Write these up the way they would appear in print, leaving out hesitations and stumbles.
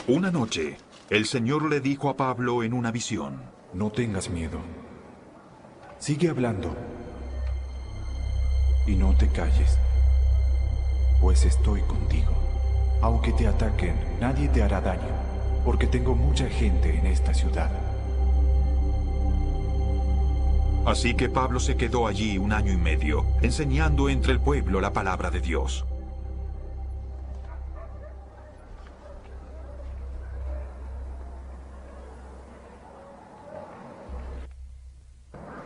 Una noche, el Señor le dijo a Pablo en una visión: No tengas miedo. Sigue hablando. Y no te calles, pues estoy contigo. Aunque te ataquen, nadie te hará daño, porque tengo mucha gente en esta ciudad. Así que Pablo se quedó allí 1 año y medio, enseñando entre el pueblo la palabra de Dios.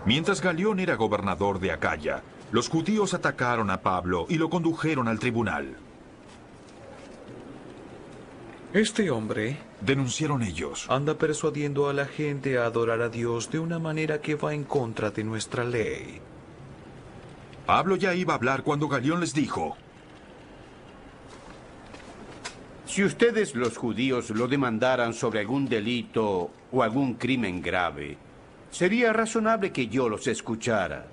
Mientras Galión era gobernador de Acaya, los judíos atacaron a Pablo y lo condujeron al tribunal. Este hombre, denunciaron ellos, anda persuadiendo a la gente a adorar a Dios de una manera que va en contra de nuestra ley. Pablo ya iba a hablar cuando Galión les dijo: Si ustedes los judíos lo demandaran sobre algún delito o algún crimen grave, sería razonable que yo los escuchara.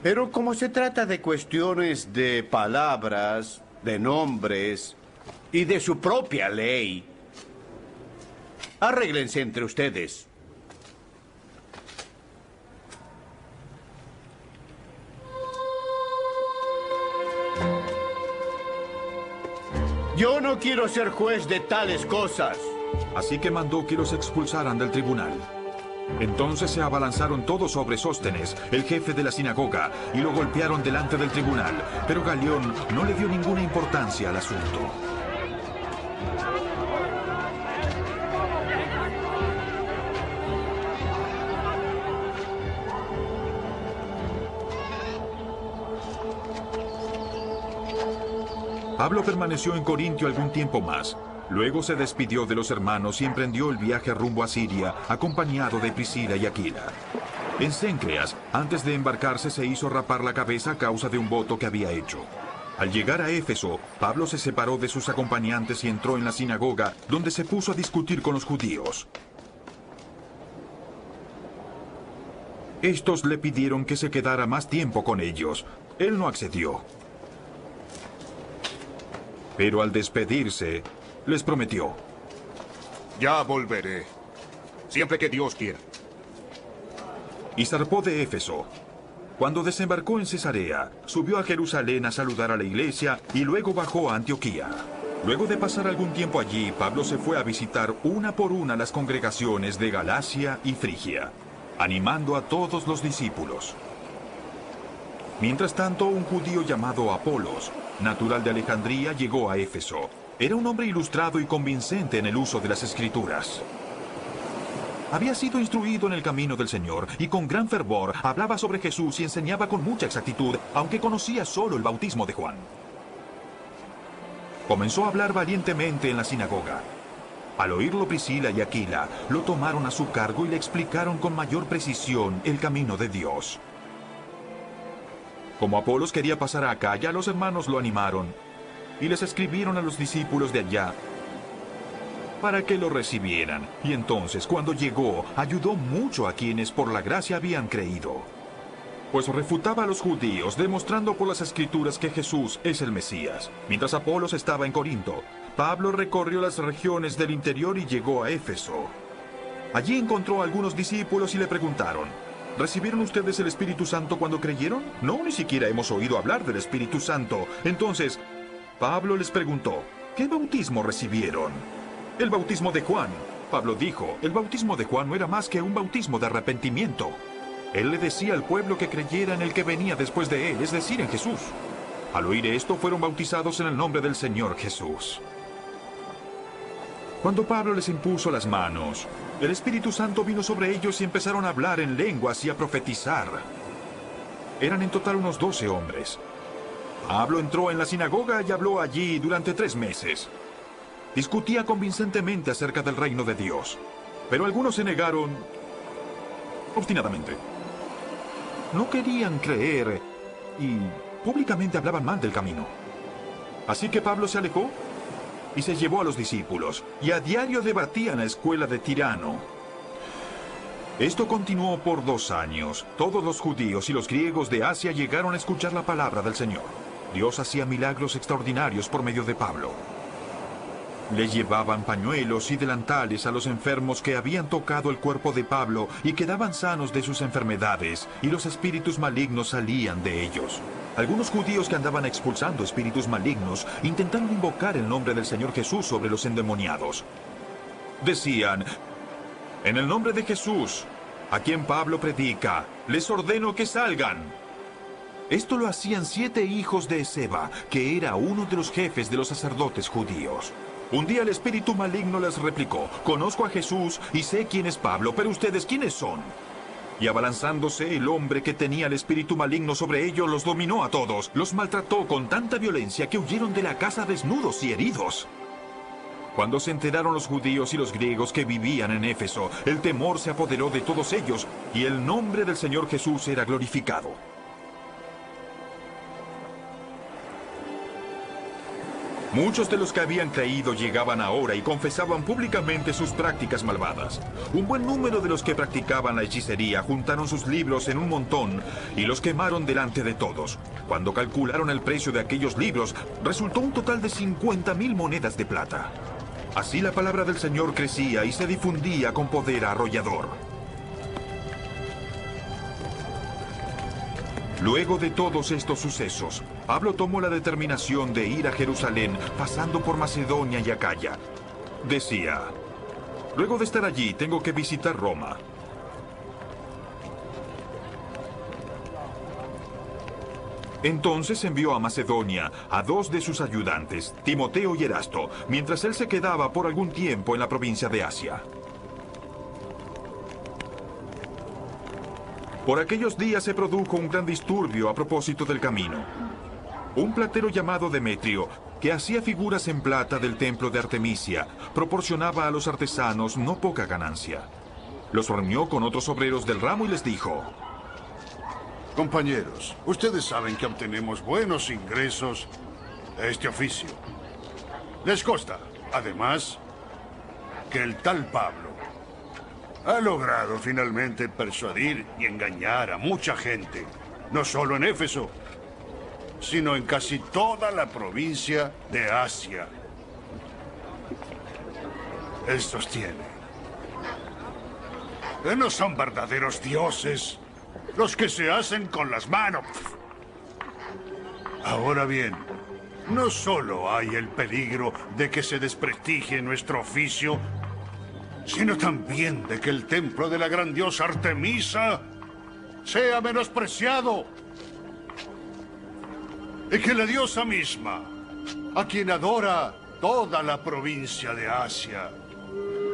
Pero como se trata de cuestiones de palabras, de nombres y de su propia ley, arréglense entre ustedes. Yo no quiero ser juez de tales cosas. Así que mandó que los expulsaran del tribunal. Entonces se abalanzaron todos sobre Sóstenes, el jefe de la sinagoga, y lo golpearon delante del tribunal. Pero Galión no le dio ninguna importancia al asunto. Pablo permaneció en Corintio algún tiempo más. Luego se despidió de los hermanos y emprendió el viaje rumbo a Siria, acompañado de Priscila y Aquila. En Cencreas, antes de embarcarse, se hizo rapar la cabeza a causa de un voto que había hecho. Al llegar a Éfeso, Pablo se separó de sus acompañantes y entró en la sinagoga, donde se puso a discutir con los judíos. Estos le pidieron que se quedara más tiempo con ellos. Él no accedió. Pero al despedirse, les prometió: Ya volveré, siempre que Dios quiera. Y zarpó de Éfeso. Cuando desembarcó en Cesarea, subió a Jerusalén a saludar a la iglesia y luego bajó a Antioquía. Luego de pasar algún tiempo allí, Pablo se fue a visitar una por una las congregaciones de Galacia y Frigia, animando a todos los discípulos. Mientras tanto, un judío llamado Apolos, natural de Alejandría, llegó a Éfeso. Era un hombre ilustrado y convincente en el uso de las Escrituras. Había sido instruido en el camino del Señor y con gran fervor hablaba sobre Jesús y enseñaba con mucha exactitud, aunque conocía solo el bautismo de Juan. Comenzó a hablar valientemente en la sinagoga. Al oírlo, Priscila y Aquila lo tomaron a su cargo y le explicaron con mayor precisión el camino de Dios. Como Apolos quería pasar a Acaya, los hermanos lo animaron y les escribieron a los discípulos de allá para que lo recibieran. Y entonces, cuando llegó, ayudó mucho a quienes por la gracia habían creído, pues refutaba a los judíos, demostrando por las Escrituras que Jesús es el Mesías. Mientras Apolos estaba en Corinto, Pablo recorrió las regiones del interior y llegó a Éfeso. Allí encontró a algunos discípulos y le preguntaron: ¿recibieron ustedes el Espíritu Santo cuando creyeron? No, ni siquiera hemos oído hablar del Espíritu Santo. Entonces Pablo les preguntó: ¿qué bautismo recibieron? El bautismo de Juan. Pablo dijo: el bautismo de Juan no era más que un bautismo de arrepentimiento. Él le decía al pueblo que creyera en el que venía después de él, es decir, en Jesús. Al oír esto, fueron bautizados en el nombre del Señor Jesús. Cuando Pablo les impuso las manos, el Espíritu Santo vino sobre ellos y empezaron a hablar en lenguas y a profetizar. Eran en total unos 12 hombres. Pablo entró en la sinagoga y habló allí durante 3 meses. Discutía convincentemente acerca del reino de Dios, pero algunos se negaron obstinadamente. No querían creer y públicamente hablaban mal del camino. Así que Pablo se alejó y se llevó a los discípulos, y a diario debatían en la escuela de Tirano. Esto continuó por 2 años. Todos los judíos y los griegos de Asia llegaron a escuchar la palabra del Señor. Dios hacía milagros extraordinarios por medio de Pablo. Le llevaban pañuelos y delantales a los enfermos que habían tocado el cuerpo de Pablo y quedaban sanos de sus enfermedades, y los espíritus malignos salían de ellos. Algunos judíos que andaban expulsando espíritus malignos intentaron invocar el nombre del Señor Jesús sobre los endemoniados. Decían: en el nombre de Jesús, a quien Pablo predica, les ordeno que salgan. Esto lo hacían 7 hijos de Esceva, que era uno de los jefes de los sacerdotes judíos. Un día el espíritu maligno les replicó: conozco a Jesús y sé quién es Pablo, pero ustedes, ¿quiénes son? Y abalanzándose, el hombre que tenía el espíritu maligno sobre ellos los dominó a todos. Los maltrató con tanta violencia que huyeron de la casa desnudos y heridos. Cuando se enteraron los judíos y los griegos que vivían en Éfeso, el temor se apoderó de todos ellos, y el nombre del Señor Jesús era glorificado. Muchos de los que habían creído llegaban ahora y confesaban públicamente sus prácticas malvadas. Un buen número de los que practicaban la hechicería juntaron sus libros en un montón y los quemaron delante de todos. Cuando calcularon el precio de aquellos libros, resultó un total de 50.000 monedas de plata. Así la palabra del Señor crecía y se difundía con poder arrollador. Luego de todos estos sucesos, Pablo tomó la determinación de ir a Jerusalén, pasando por Macedonia y Acaya. Decía: luego de estar allí, tengo que visitar Roma. Entonces envió a Macedonia a 2 de sus ayudantes, Timoteo y Erasto, mientras él se quedaba por algún tiempo en la provincia de Asia. Por aquellos días se produjo un gran disturbio a propósito del camino. Un platero llamado Demetrio, que hacía figuras en plata del templo de Artemisia, proporcionaba a los artesanos no poca ganancia. Los reunió con otros obreros del ramo y les dijo: Compañeros, ustedes saben que obtenemos buenos ingresos de este oficio. Les consta, además, que el tal Pablo ha logrado finalmente persuadir y engañar a mucha gente, no solo en Éfeso, sino en casi toda la provincia de Asia. Él sostiene que no son verdaderos dioses los que se hacen con las manos. Ahora bien, no solo hay el peligro de que se desprestigie nuestro oficio, sino también de que el templo de la gran diosa Artemisa sea menospreciado. Y que la diosa misma, a quien adora toda la provincia de Asia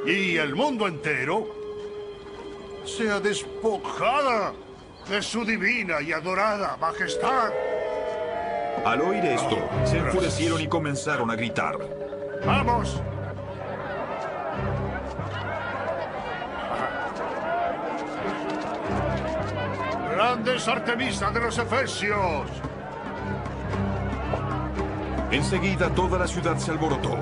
y el mundo entero, sea despojada de su divina y adorada majestad. Al oír esto, se enfurecieron y comenzaron a gritar: ¡Vamos! ¡Grandes Artemisa de los Efesios! Enseguida toda la ciudad se alborotó.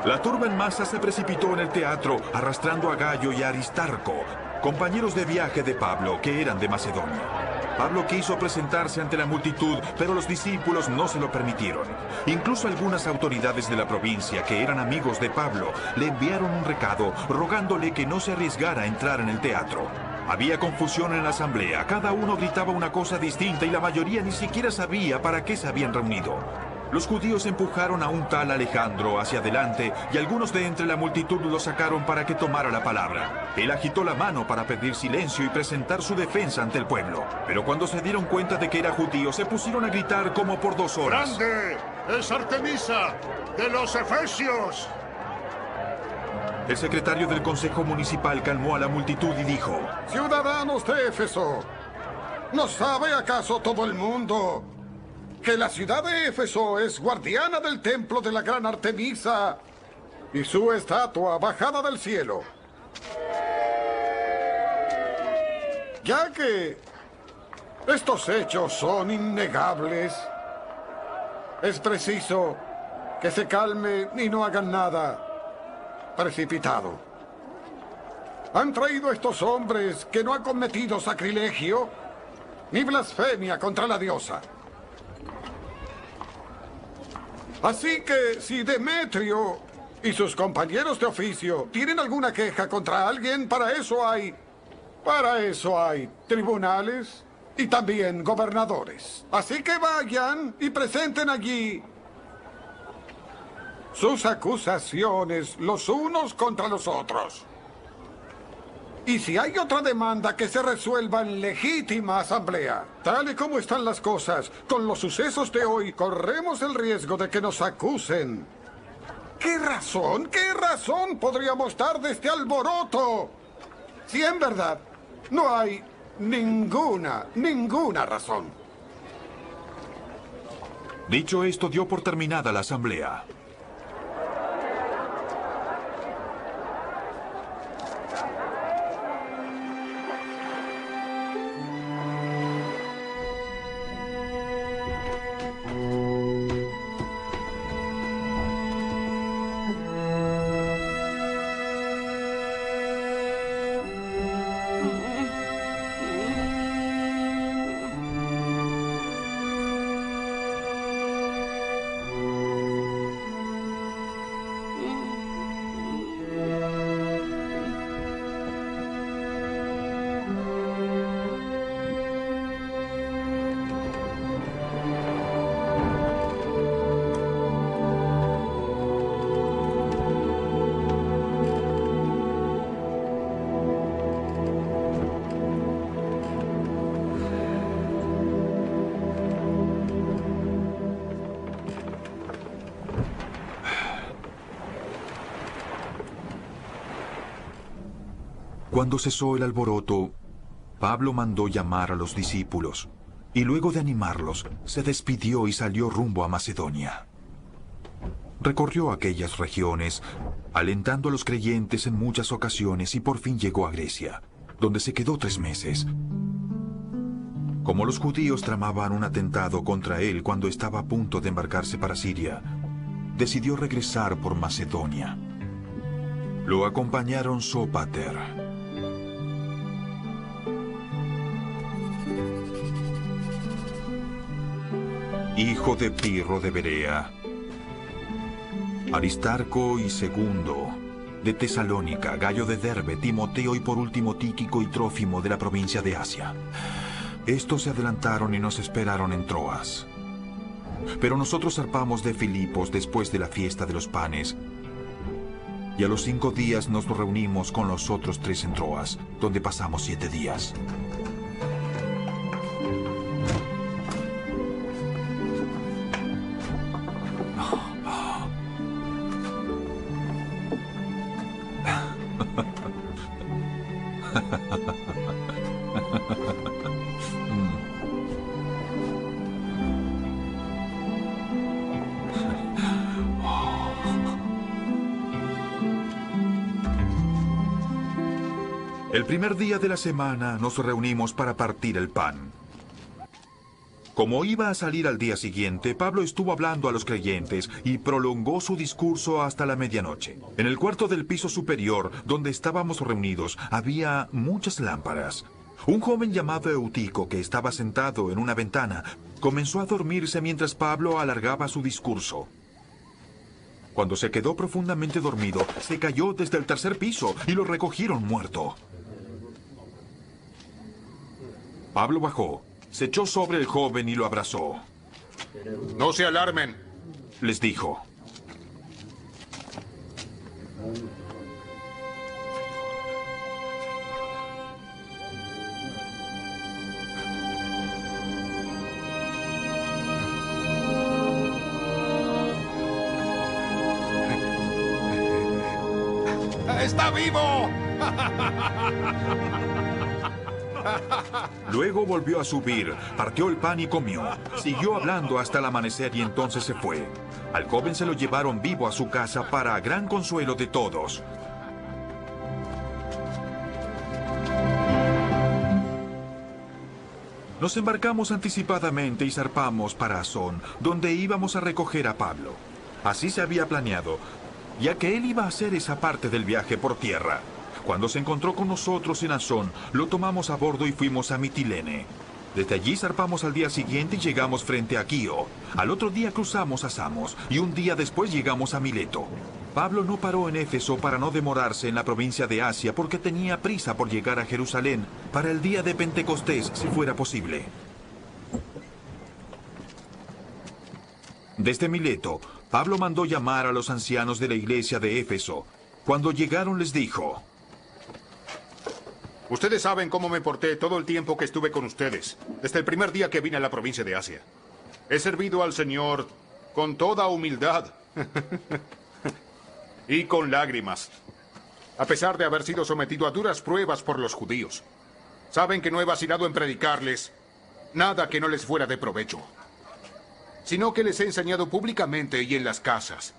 La turba en masa se precipitó en el teatro, arrastrando a Gayo y a Aristarco, compañeros de viaje de Pablo, que eran de Macedonia. Pablo quiso presentarse ante la multitud, pero los discípulos no se lo permitieron. Incluso algunas autoridades de la provincia, que eran amigos de Pablo, le enviaron un recado rogándole que no se arriesgara a entrar en el teatro. Había confusión en la asamblea, cada uno gritaba una cosa distinta y la mayoría ni siquiera sabía para qué se habían reunido. Los judíos empujaron a un tal Alejandro hacia adelante y algunos de entre la multitud lo sacaron para que tomara la palabra. Él agitó la mano para pedir silencio y presentar su defensa ante el pueblo. Pero cuando se dieron cuenta de que era judío, se pusieron a gritar como por 2 horas. ¡Grande es Artemisa de los Efesios! El secretario del Consejo Municipal calmó a la multitud y dijo: Ciudadanos de Éfeso, ¿no sabe acaso todo el mundo que la ciudad de Éfeso es guardiana del templo de la gran Artemisa y su estatua bajada del cielo? Ya que estos hechos son innegables, es preciso que se calmen y no hagan nada precipitado. Han traído estos hombres que no han cometido sacrilegio ni blasfemia contra la diosa. Así que si Demetrio y sus compañeros de oficio tienen alguna queja contra alguien, para eso hay tribunales y también gobernadores. Así que vayan y presenten allí sus acusaciones los unos contra los otros. Y si hay otra demanda, que se resuelva en legítima asamblea. Tal y como están las cosas, con los sucesos de hoy, corremos el riesgo de que nos acusen. ¿Qué razón podríamos dar de este alboroto? Si en verdad no hay ninguna razón. Dicho esto, dio por terminada la asamblea. Cuando cesó el alboroto, Pablo mandó llamar a los discípulos, y luego de animarlos, se despidió y salió rumbo a Macedonia. Recorrió aquellas regiones, alentando a los creyentes en muchas ocasiones, y por fin llegó a Grecia, donde se quedó 3 meses. Como los judíos tramaban un atentado contra él cuando estaba a punto de embarcarse para Siria, decidió regresar por Macedonia. Lo acompañaron Sópater, hijo de Pirro de Berea, Aristarco y Segundo de Tesalónica, Gayo de Derbe, Timoteo y por último Tíquico y Trófimo de la provincia de Asia. Estos se adelantaron y nos esperaron en Troas. Pero nosotros zarpamos de Filipos después de la fiesta de los panes, y a los 5 días nos reunimos con los otros 3 en Troas, donde pasamos 7 días. El primer día de la semana nos reunimos para partir el pan. Como iba a salir al día siguiente, Pablo estuvo hablando a los creyentes y prolongó su discurso hasta la medianoche. En el cuarto del piso superior, donde estábamos reunidos, había muchas lámparas. Un joven llamado Eutico, que estaba sentado en una ventana, comenzó a dormirse mientras Pablo alargaba su discurso. Cuando se quedó profundamente dormido, se cayó desde el 3er piso y lo recogieron muerto. Pablo bajó, se echó sobre el joven y lo abrazó. No se alarmen, les dijo. ¡Está vivo! Luego volvió a subir, partió el pan y comió. Siguió hablando hasta el amanecer y entonces se fue. Al joven se lo llevaron vivo a su casa para gran consuelo de todos. Nos embarcamos anticipadamente y zarpamos para Asón, donde íbamos a recoger a Pablo. Así se había planeado, ya que él iba a hacer esa parte del viaje por tierra. Cuando se encontró con nosotros en Asón, lo tomamos a bordo y fuimos a Mitilene. Desde allí zarpamos al día siguiente y llegamos frente a Quío. Al otro día cruzamos a Samos y un día después llegamos a Mileto. Pablo no paró en Éfeso para no demorarse en la provincia de Asia porque tenía prisa por llegar a Jerusalén para el día de Pentecostés, si fuera posible. Desde Mileto, Pablo mandó llamar a los ancianos de la iglesia de Éfeso. Cuando llegaron les dijo: Ustedes saben cómo me porté todo el tiempo que estuve con ustedes, desde el primer día que vine a la provincia de Asia. He servido al Señor con toda humildad y con lágrimas, a pesar de haber sido sometido a duras pruebas por los judíos. Saben que no he vacilado en predicarles nada que no les fuera de provecho, sino que les he enseñado públicamente y en las casas.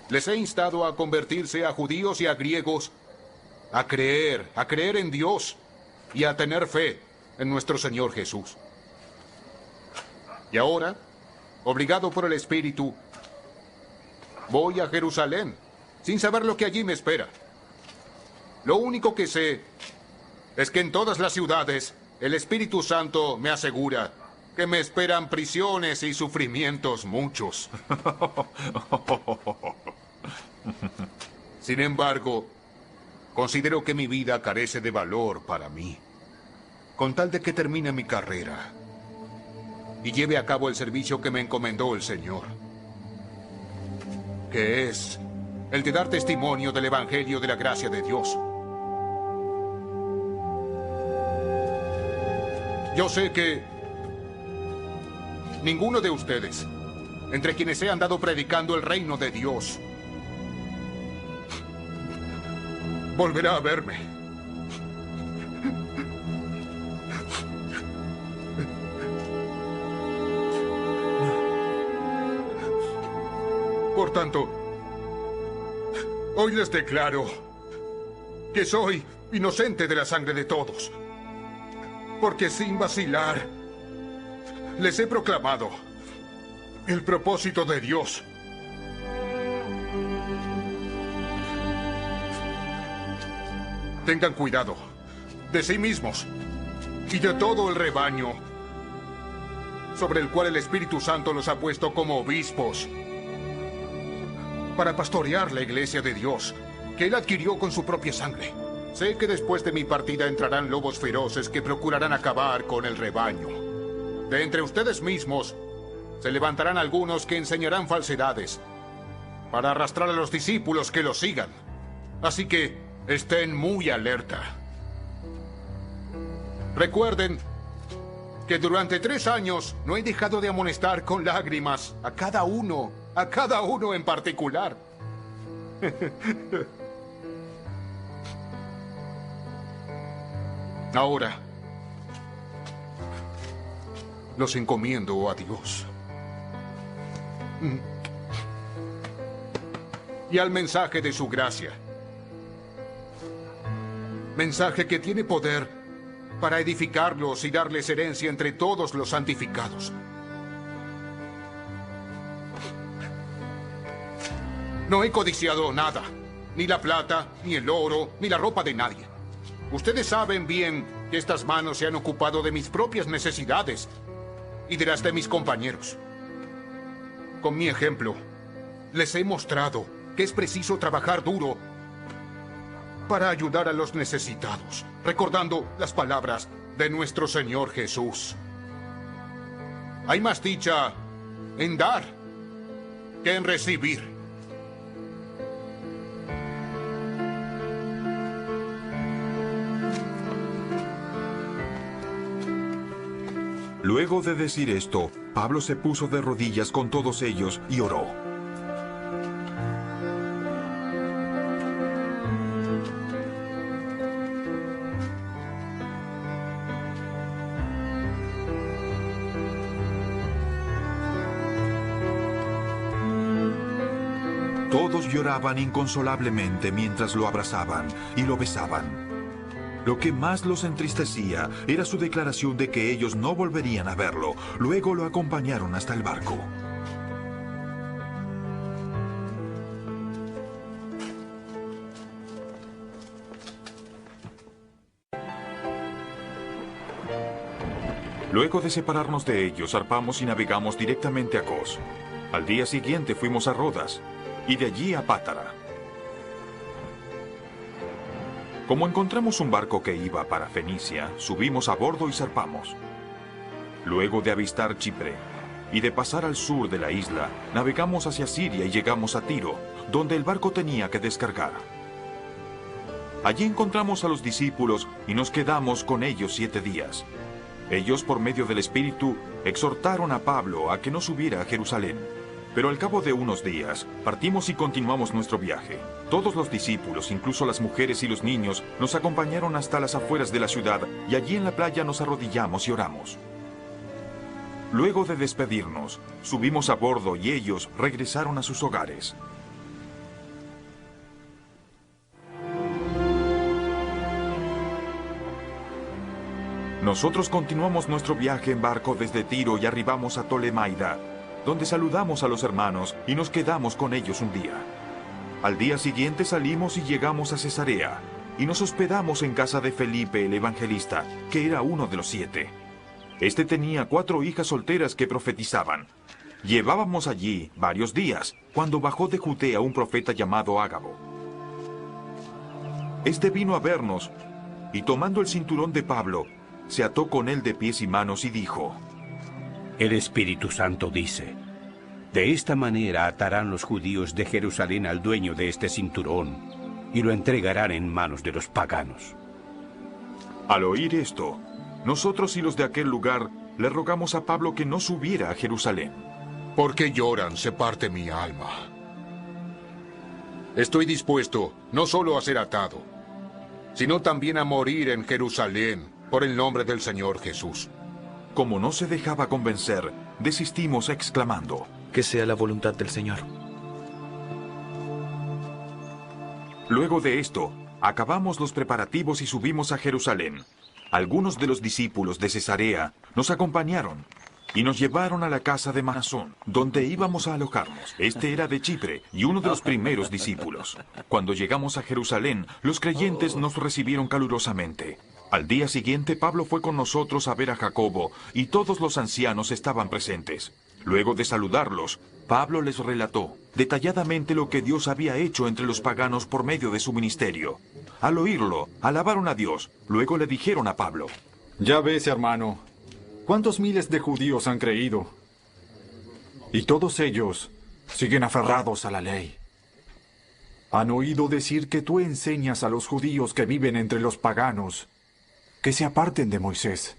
Les he instado a convertirse a judíos y a griegos, a creer en Dios y a tener fe en nuestro Señor Jesús. Y ahora, obligado por el Espíritu, voy a Jerusalén, sin saber lo que allí me espera. Lo único que sé es que en todas las ciudades el Espíritu Santo me asegura que me esperan prisiones y sufrimientos muchos. Sin embargo, considero que mi vida carece de valor para mí, con tal de que termine mi carrera y lleve a cabo el servicio que me encomendó el Señor, que es el de dar testimonio del Evangelio de la gracia de Dios. Yo sé que ninguno de ustedes, entre quienes he andado predicando el reino de Dios, volverá a verme. Por tanto, hoy les declaro que soy inocente de la sangre de todos, porque sin vacilar les he proclamado el propósito de Dios. Tengan cuidado de sí mismos y de todo el rebaño sobre el cual el Espíritu Santo los ha puesto como obispos para pastorear la iglesia de Dios, que Él adquirió con su propia sangre. Sé que después de mi partida entrarán lobos feroces que procurarán acabar con el rebaño. De entre ustedes mismos se levantarán algunos que enseñarán falsedades para arrastrar a los discípulos que los sigan. Así que estén muy alerta. Recuerden que durante 3 años no he dejado de amonestar con lágrimas a cada uno en particular. Ahora, los encomiendo a Dios y al mensaje de su gracia. Mensaje que tiene poder para edificarlos y darles herencia entre todos los santificados. No he codiciado nada, ni la plata, ni el oro, ni la ropa de nadie. Ustedes saben bien que estas manos se han ocupado de mis propias necesidades y de las de mis compañeros. Con mi ejemplo, les he mostrado que es preciso trabajar duro para ayudar a los necesitados, recordando las palabras de nuestro Señor Jesús. Hay más dicha en dar que en recibir. Luego de decir esto, Pablo se puso de rodillas con todos ellos y oró. Todos lloraban inconsolablemente mientras lo abrazaban y lo besaban. Lo que más los entristecía era su declaración de que ellos no volverían a verlo. Luego lo acompañaron hasta el barco. Luego de separarnos de ellos, zarpamos y navegamos directamente a Cos. Al día siguiente fuimos a Rodas y de allí a Pátara. Como encontramos un barco que iba para Fenicia, subimos a bordo y zarpamos. Luego de avistar Chipre y de pasar al sur de la isla, navegamos hacia Siria y llegamos a Tiro, donde el barco tenía que descargar. Allí encontramos a los discípulos y nos quedamos con ellos 7 días. Ellos, por medio del Espíritu, exhortaron a Pablo a que no subiera a Jerusalén. Pero al cabo de unos días, partimos y continuamos nuestro viaje. Todos los discípulos, incluso las mujeres y los niños, nos acompañaron hasta las afueras de la ciudad y allí en la playa nos arrodillamos y oramos. Luego de despedirnos, subimos a bordo y ellos regresaron a sus hogares. Nosotros continuamos nuestro viaje en barco desde Tiro y arribamos a Tolemaida, donde saludamos a los hermanos y nos quedamos con ellos un día. Al día siguiente salimos y llegamos a Cesarea, y nos hospedamos en casa de Felipe el evangelista, que era uno de los 7. Este tenía 4 hijas solteras que profetizaban. Llevábamos allí varios días, cuando bajó de Judea un profeta llamado Ágabo. Este vino a vernos, y tomando el cinturón de Pablo, se ató con él de pies y manos y dijo: El Espíritu Santo dice: de esta manera atarán los judíos de Jerusalén al dueño de este cinturón y lo entregarán en manos de los paganos. Al oír esto, nosotros y los de aquel lugar le rogamos a Pablo que no subiera a Jerusalén. ¿Por qué lloran? Se parte mi alma. Estoy dispuesto no solo a ser atado, sino también a morir en Jerusalén por el nombre del Señor Jesús. Como no se dejaba convencer, desistimos exclamando: Que sea la voluntad del Señor. Luego de esto, acabamos los preparativos y subimos a Jerusalén. Algunos de los discípulos de Cesarea nos acompañaron y nos llevaron a la casa de Mnasón, donde íbamos a alojarnos. Este era de Chipre y uno de los primeros discípulos. Cuando llegamos a Jerusalén, los creyentes nos recibieron calurosamente. Al día siguiente, Pablo fue con nosotros a ver a Jacobo, y todos los ancianos estaban presentes. Luego de saludarlos, Pablo les relató detalladamente lo que Dios había hecho entre los paganos por medio de su ministerio. Al oírlo, alabaron a Dios. Luego le dijeron a Pablo: Ya ves, hermano, cuántos miles de judíos han creído. Y todos ellos siguen aferrados a la ley. Han oído decir que tú enseñas a los judíos que viven entre los paganos que se aparten de Moisés.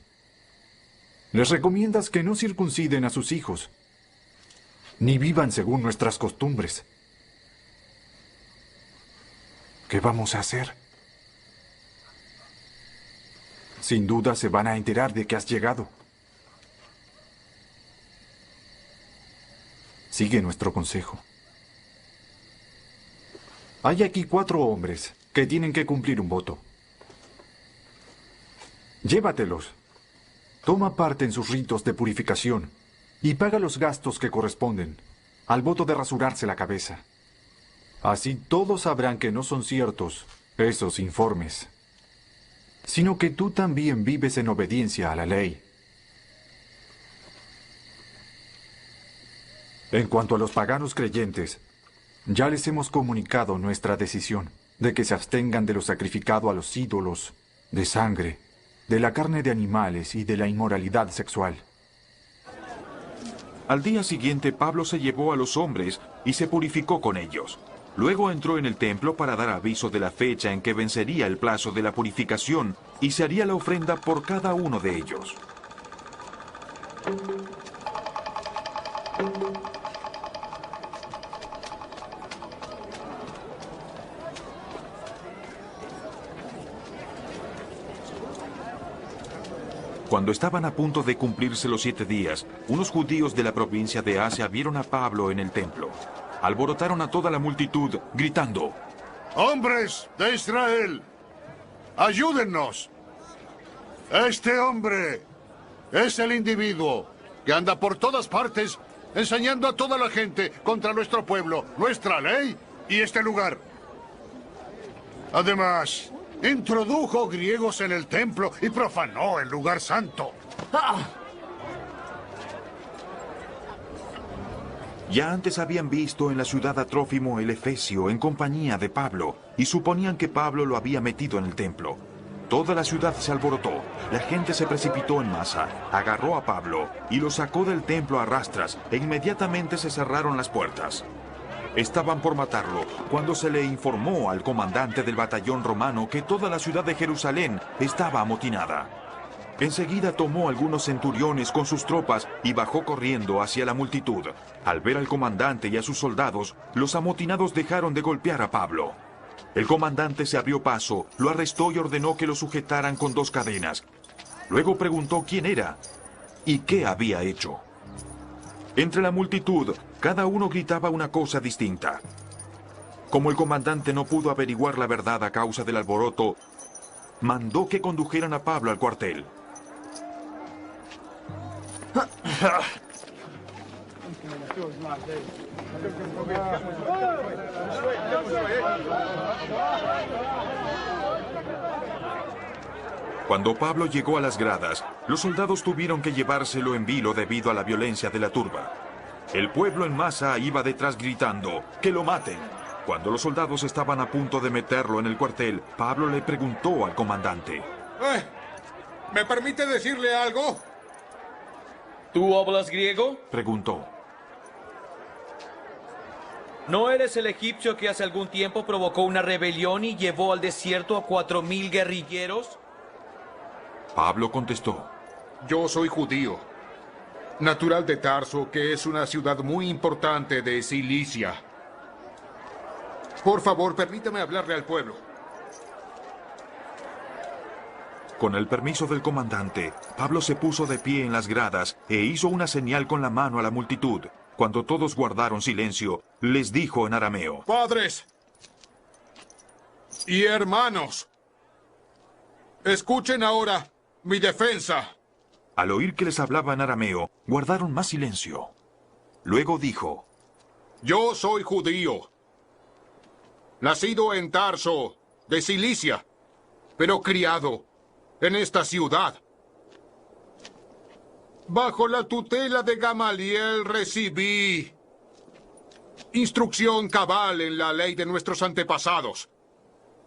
Les recomiendas que no circunciden a sus hijos, ni vivan según nuestras costumbres. ¿Qué vamos a hacer? Sin duda se van a enterar de que has llegado. Sigue nuestro consejo. Hay aquí 4 hombres que tienen que cumplir un voto. Llévatelos. Toma parte en sus ritos de purificación y paga los gastos que corresponden al voto de rasurarse la cabeza. Así todos sabrán que no son ciertos esos informes, sino que tú también vives en obediencia a la ley. En cuanto a los paganos creyentes, ya les hemos comunicado nuestra decisión de que se abstengan de lo sacrificado a los ídolos, de sangre, de la carne de animales y de la inmoralidad sexual. Al día siguiente, Pablo se llevó a los hombres y se purificó con ellos. Luego entró en el templo para dar aviso de la fecha en que vencería el plazo de la purificación y se haría la ofrenda por cada uno de ellos. Cuando estaban a punto de cumplirse los 7 días, unos judíos de la provincia de Asia vieron a Pablo en el templo. Alborotaron a toda la multitud, gritando: ¡Hombres de Israel! ¡Ayúdennos! Este hombre es el individuo que anda por todas partes enseñando a toda la gente contra nuestro pueblo, nuestra ley y este lugar. Además, introdujo griegos en el templo y profanó el lugar santo. Ya antes habían visto en la ciudad a Trófimo el Efesio en compañía de Pablo y suponían que Pablo lo había metido en el templo. Toda la ciudad se alborotó, la gente se precipitó en masa, agarró a Pablo y lo sacó del templo a rastras e inmediatamente se cerraron las puertas. Estaban por matarlo cuando se le informó al comandante del batallón romano que toda la ciudad de Jerusalén estaba amotinada. Enseguida tomó algunos centuriones con sus tropas y bajó corriendo hacia la multitud. Al ver al comandante y a sus soldados, los amotinados dejaron de golpear a Pablo. El comandante se abrió paso, lo arrestó y ordenó que lo sujetaran con 2 cadenas. Luego preguntó quién era y qué había hecho. Entre la multitud, cada uno gritaba una cosa distinta. Como el comandante no pudo averiguar la verdad a causa del alboroto, mandó que condujeran a Pablo al cuartel. Cuando Pablo llegó a las gradas, los soldados tuvieron que llevárselo en vilo debido a la violencia de la turba. El pueblo en masa iba detrás gritando, ¡que lo maten! Cuando los soldados estaban a punto de meterlo en el cuartel, Pablo le preguntó al comandante. ¿Me permite decirle algo? ¿Tú hablas griego? Preguntó. ¿No eres el egipcio que hace algún tiempo provocó una rebelión y llevó al desierto a 4.000 guerrilleros? Pablo contestó. Yo soy judío, natural de Tarso, que es una ciudad muy importante de Cilicia. Por favor, permítame hablarle al pueblo. Con el permiso del comandante, Pablo se puso de pie en las gradas e hizo una señal con la mano a la multitud. Cuando todos guardaron silencio, les dijo en arameo. Padres y hermanos, escuchen ahora mi defensa. Al oír que les hablaba en arameo, guardaron más silencio. Luego dijo. Yo soy judío, nacido en Tarso, de Cilicia, pero criado en esta ciudad. Bajo la tutela de Gamaliel recibí instrucción cabal en la ley de nuestros antepasados.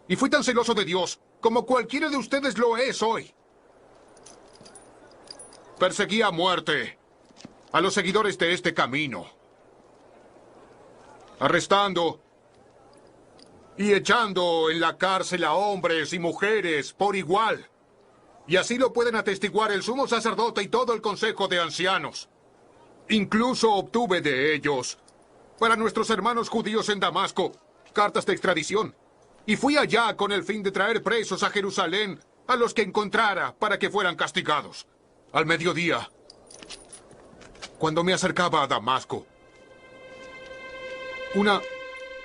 Y fui tan celoso de Dios como cualquiera de ustedes lo es hoy. Perseguí a muerte a los seguidores de este camino, arrestando y echando en la cárcel a hombres y mujeres por igual. Y así lo pueden atestiguar el sumo sacerdote y todo el consejo de ancianos. Incluso obtuve de ellos, para nuestros hermanos judíos en Damasco, cartas de extradición. Y fui allá con el fin de traer presos a Jerusalén a los que encontrara para que fueran castigados. Al mediodía, cuando me acercaba a Damasco, una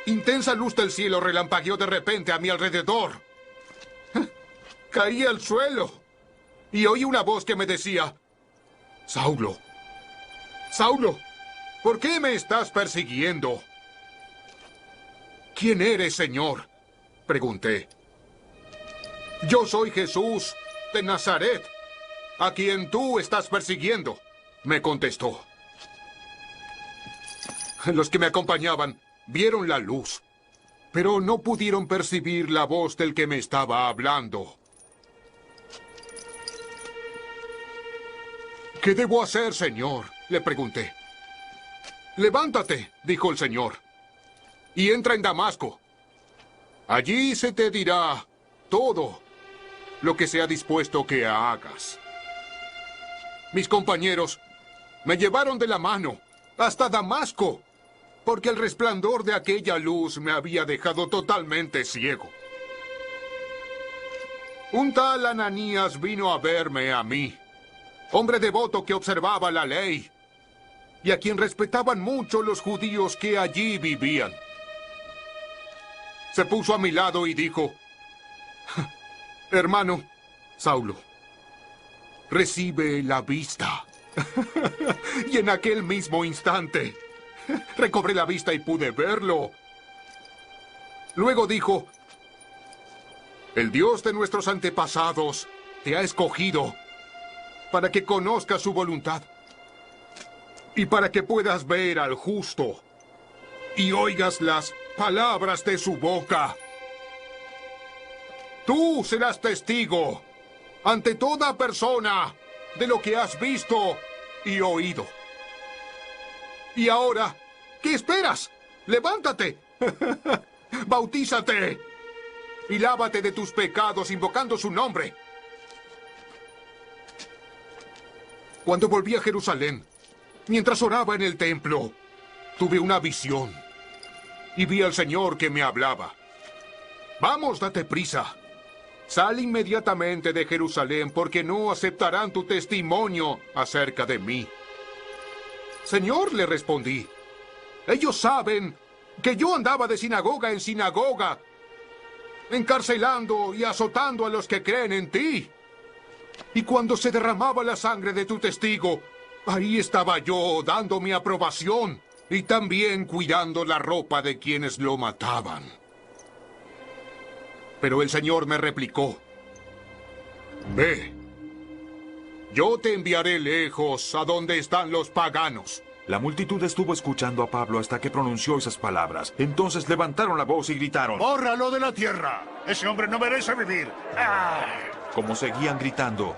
intensa luz del cielo relampagueó de repente a mi alrededor. Caí al suelo y oí una voz que me decía, Saulo, Saulo, ¿por qué me estás persiguiendo? ¿Quién eres, Señor?, pregunté. Yo soy Jesús de Nazaret, a quien tú estás persiguiendo, me contestó. Los que me acompañaban vieron la luz, pero no pudieron percibir la voz del que me estaba hablando. ¿Qué debo hacer, Señor?, le pregunté. Levántate, dijo el Señor, y entra en Damasco. Allí se te dirá todo lo que sea dispuesto que hagas. Mis compañeros me llevaron de la mano hasta Damasco, porque el resplandor de aquella luz me había dejado totalmente ciego. Un tal Ananías vino a verme a mí, hombre devoto que observaba la ley, y a quien respetaban mucho los judíos que allí vivían. Se puso a mi lado y dijo, hermano Saulo, recibe la vista. Y en aquel mismo instante, recobré la vista y pude verlo. Luego dijo, el Dios de nuestros antepasados te ha escogido para que conozcas su voluntad y para que puedas ver al justo y oigas las palabras de su boca. Tú serás testigo ante toda persona de lo que has visto y oído. Y ahora, ¿qué esperas? ¡Levántate! ¡Bautízate! Y lávate de tus pecados invocando su nombre. Cuando volví a Jerusalén, mientras oraba en el templo, tuve una visión y vi al Señor que me hablaba. Vamos, date prisa. Sal inmediatamente de Jerusalén porque no aceptarán tu testimonio acerca de mí. Señor, le respondí, ellos saben que yo andaba de sinagoga en sinagoga, encarcelando y azotando a los que creen en ti. Y cuando se derramaba la sangre de tu testigo, ahí estaba yo dando mi aprobación y también cuidando la ropa de quienes lo mataban. Pero el Señor me replicó, ve, yo te enviaré lejos a donde están los paganos. La multitud estuvo escuchando a Pablo hasta que pronunció esas palabras. Entonces levantaron la voz y gritaron, ¡bórralo de la tierra! ¡Ese hombre no merece vivir! ¡Ah! Como seguían gritando,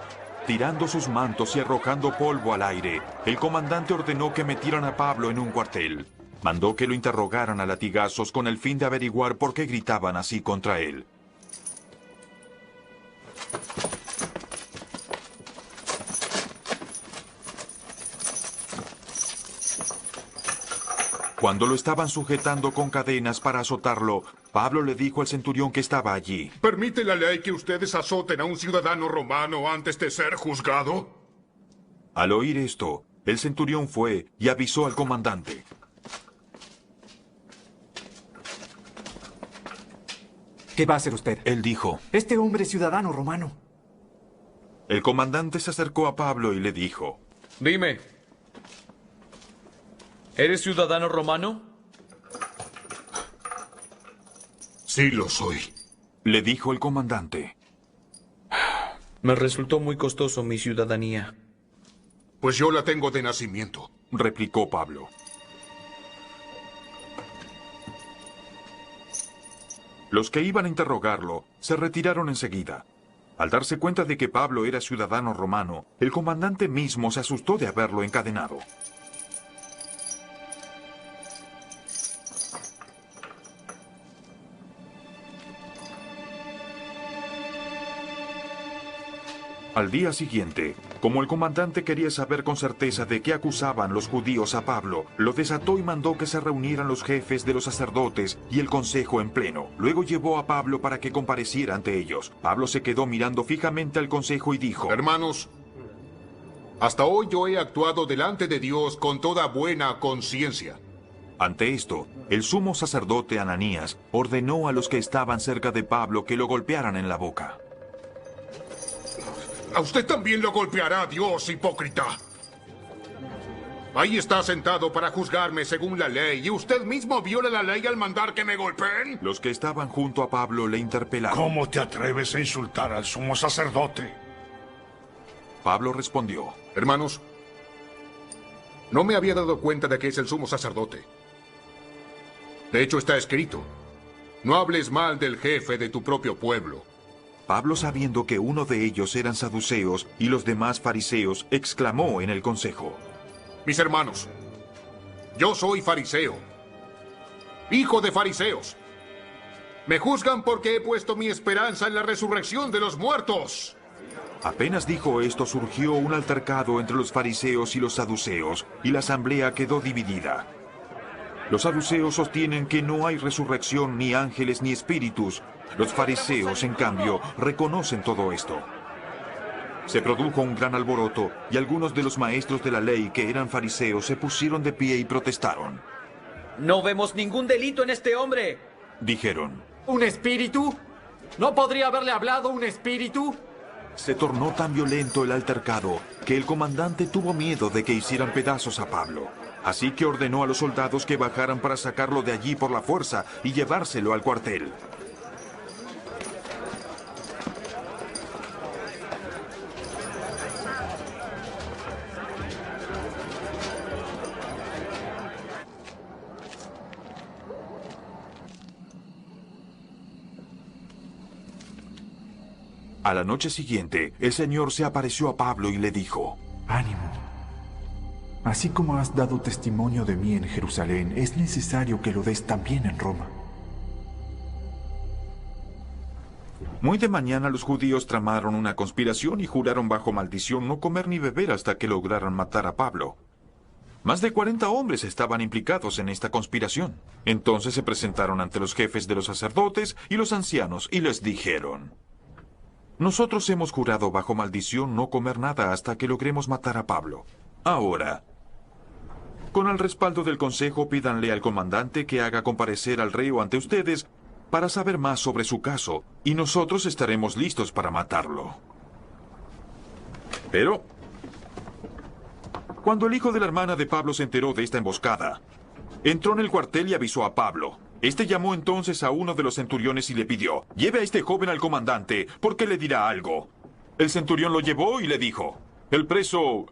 tirando sus mantos y arrojando polvo al aire, el comandante ordenó que metieran a Pablo en un cuartel. Mandó que lo interrogaran a latigazos con el fin de averiguar por qué gritaban así contra él. Cuando lo estaban sujetando con cadenas para azotarlo, Pablo le dijo al centurión que estaba allí, ¿permite la ley que ustedes azoten a un ciudadano romano antes de ser juzgado? Al oír esto, el centurión fue y avisó al comandante. ¿Qué va a hacer usted? Él dijo, Este hombre es ciudadano romano. El comandante se acercó a Pablo y le dijo, Dime, ¿eres ciudadano romano? Sí lo soy. Le dijo el comandante. Me resultó muy costoso mi ciudadanía. Pues yo la tengo de nacimiento, replicó Pablo. Los que iban a interrogarlo se retiraron enseguida. Al darse cuenta de que Pablo era ciudadano romano, el comandante mismo se asustó de haberlo encadenado. Al día siguiente, como el comandante quería saber con certeza de qué acusaban los judíos a Pablo, lo desató y mandó que se reunieran los jefes de los sacerdotes y el consejo en pleno. Luego llevó a Pablo para que compareciera ante ellos. Pablo se quedó mirando fijamente al consejo y dijo, hermanos, hasta hoy yo he actuado delante de Dios con toda buena conciencia. Ante esto, el sumo sacerdote Ananías ordenó a los que estaban cerca de Pablo que lo golpearan en la boca. A usted también lo golpeará Dios, hipócrita. Ahí está sentado para juzgarme según la ley, y usted mismo viola la ley al mandar que me golpeen. Los que estaban junto a Pablo le interpelaron. ¿Cómo te atreves a insultar al sumo sacerdote? Pablo respondió, hermanos, no me había dado cuenta de que es el sumo sacerdote. De hecho, está escrito, no hables mal del jefe de tu propio pueblo. Pablo, sabiendo que uno de ellos eran saduceos y los demás fariseos, exclamó en el consejo, mis hermanos, yo soy fariseo, hijo de fariseos. Me juzgan porque he puesto mi esperanza en la resurrección de los muertos. Apenas dijo esto, surgió un altercado entre los fariseos y los saduceos, y la asamblea quedó dividida. Los saduceos sostienen que no hay resurrección, ni ángeles, ni espíritus. Los fariseos, en cambio, reconocen todo esto. Se produjo un gran alboroto, y algunos de los maestros de la ley que eran fariseos se pusieron de pie y protestaron. No vemos ningún delito en este hombre, dijeron. ¿Un espíritu? ¿No podría haberle hablado un espíritu? Se tornó tan violento el altercado que el comandante tuvo miedo de que hicieran pedazos a Pablo. Así que ordenó a los soldados que bajaran para sacarlo de allí por la fuerza y llevárselo al cuartel. A la noche siguiente, el Señor se apareció a Pablo y le dijo: Ánimo. Así como has dado testimonio de mí en Jerusalén, es necesario que lo des también en Roma. Muy de mañana los judíos tramaron una conspiración y juraron bajo maldición no comer ni beber hasta que lograran matar a Pablo. Más de 40 hombres estaban implicados en esta conspiración. Entonces se presentaron ante los jefes de los sacerdotes y los ancianos y les dijeron: nosotros hemos jurado bajo maldición no comer nada hasta que logremos matar a Pablo. Ahora, con el respaldo del consejo, pídanle al comandante que haga comparecer al reo ante ustedes para saber más sobre su caso, y nosotros estaremos listos para matarlo. Pero cuando el hijo de la hermana de Pablo se enteró de esta emboscada, entró en el cuartel y avisó a Pablo. Este llamó entonces a uno de los centuriones y le pidió: lleve a este joven al comandante, porque le dirá algo. El centurión lo llevó y le dijo: el preso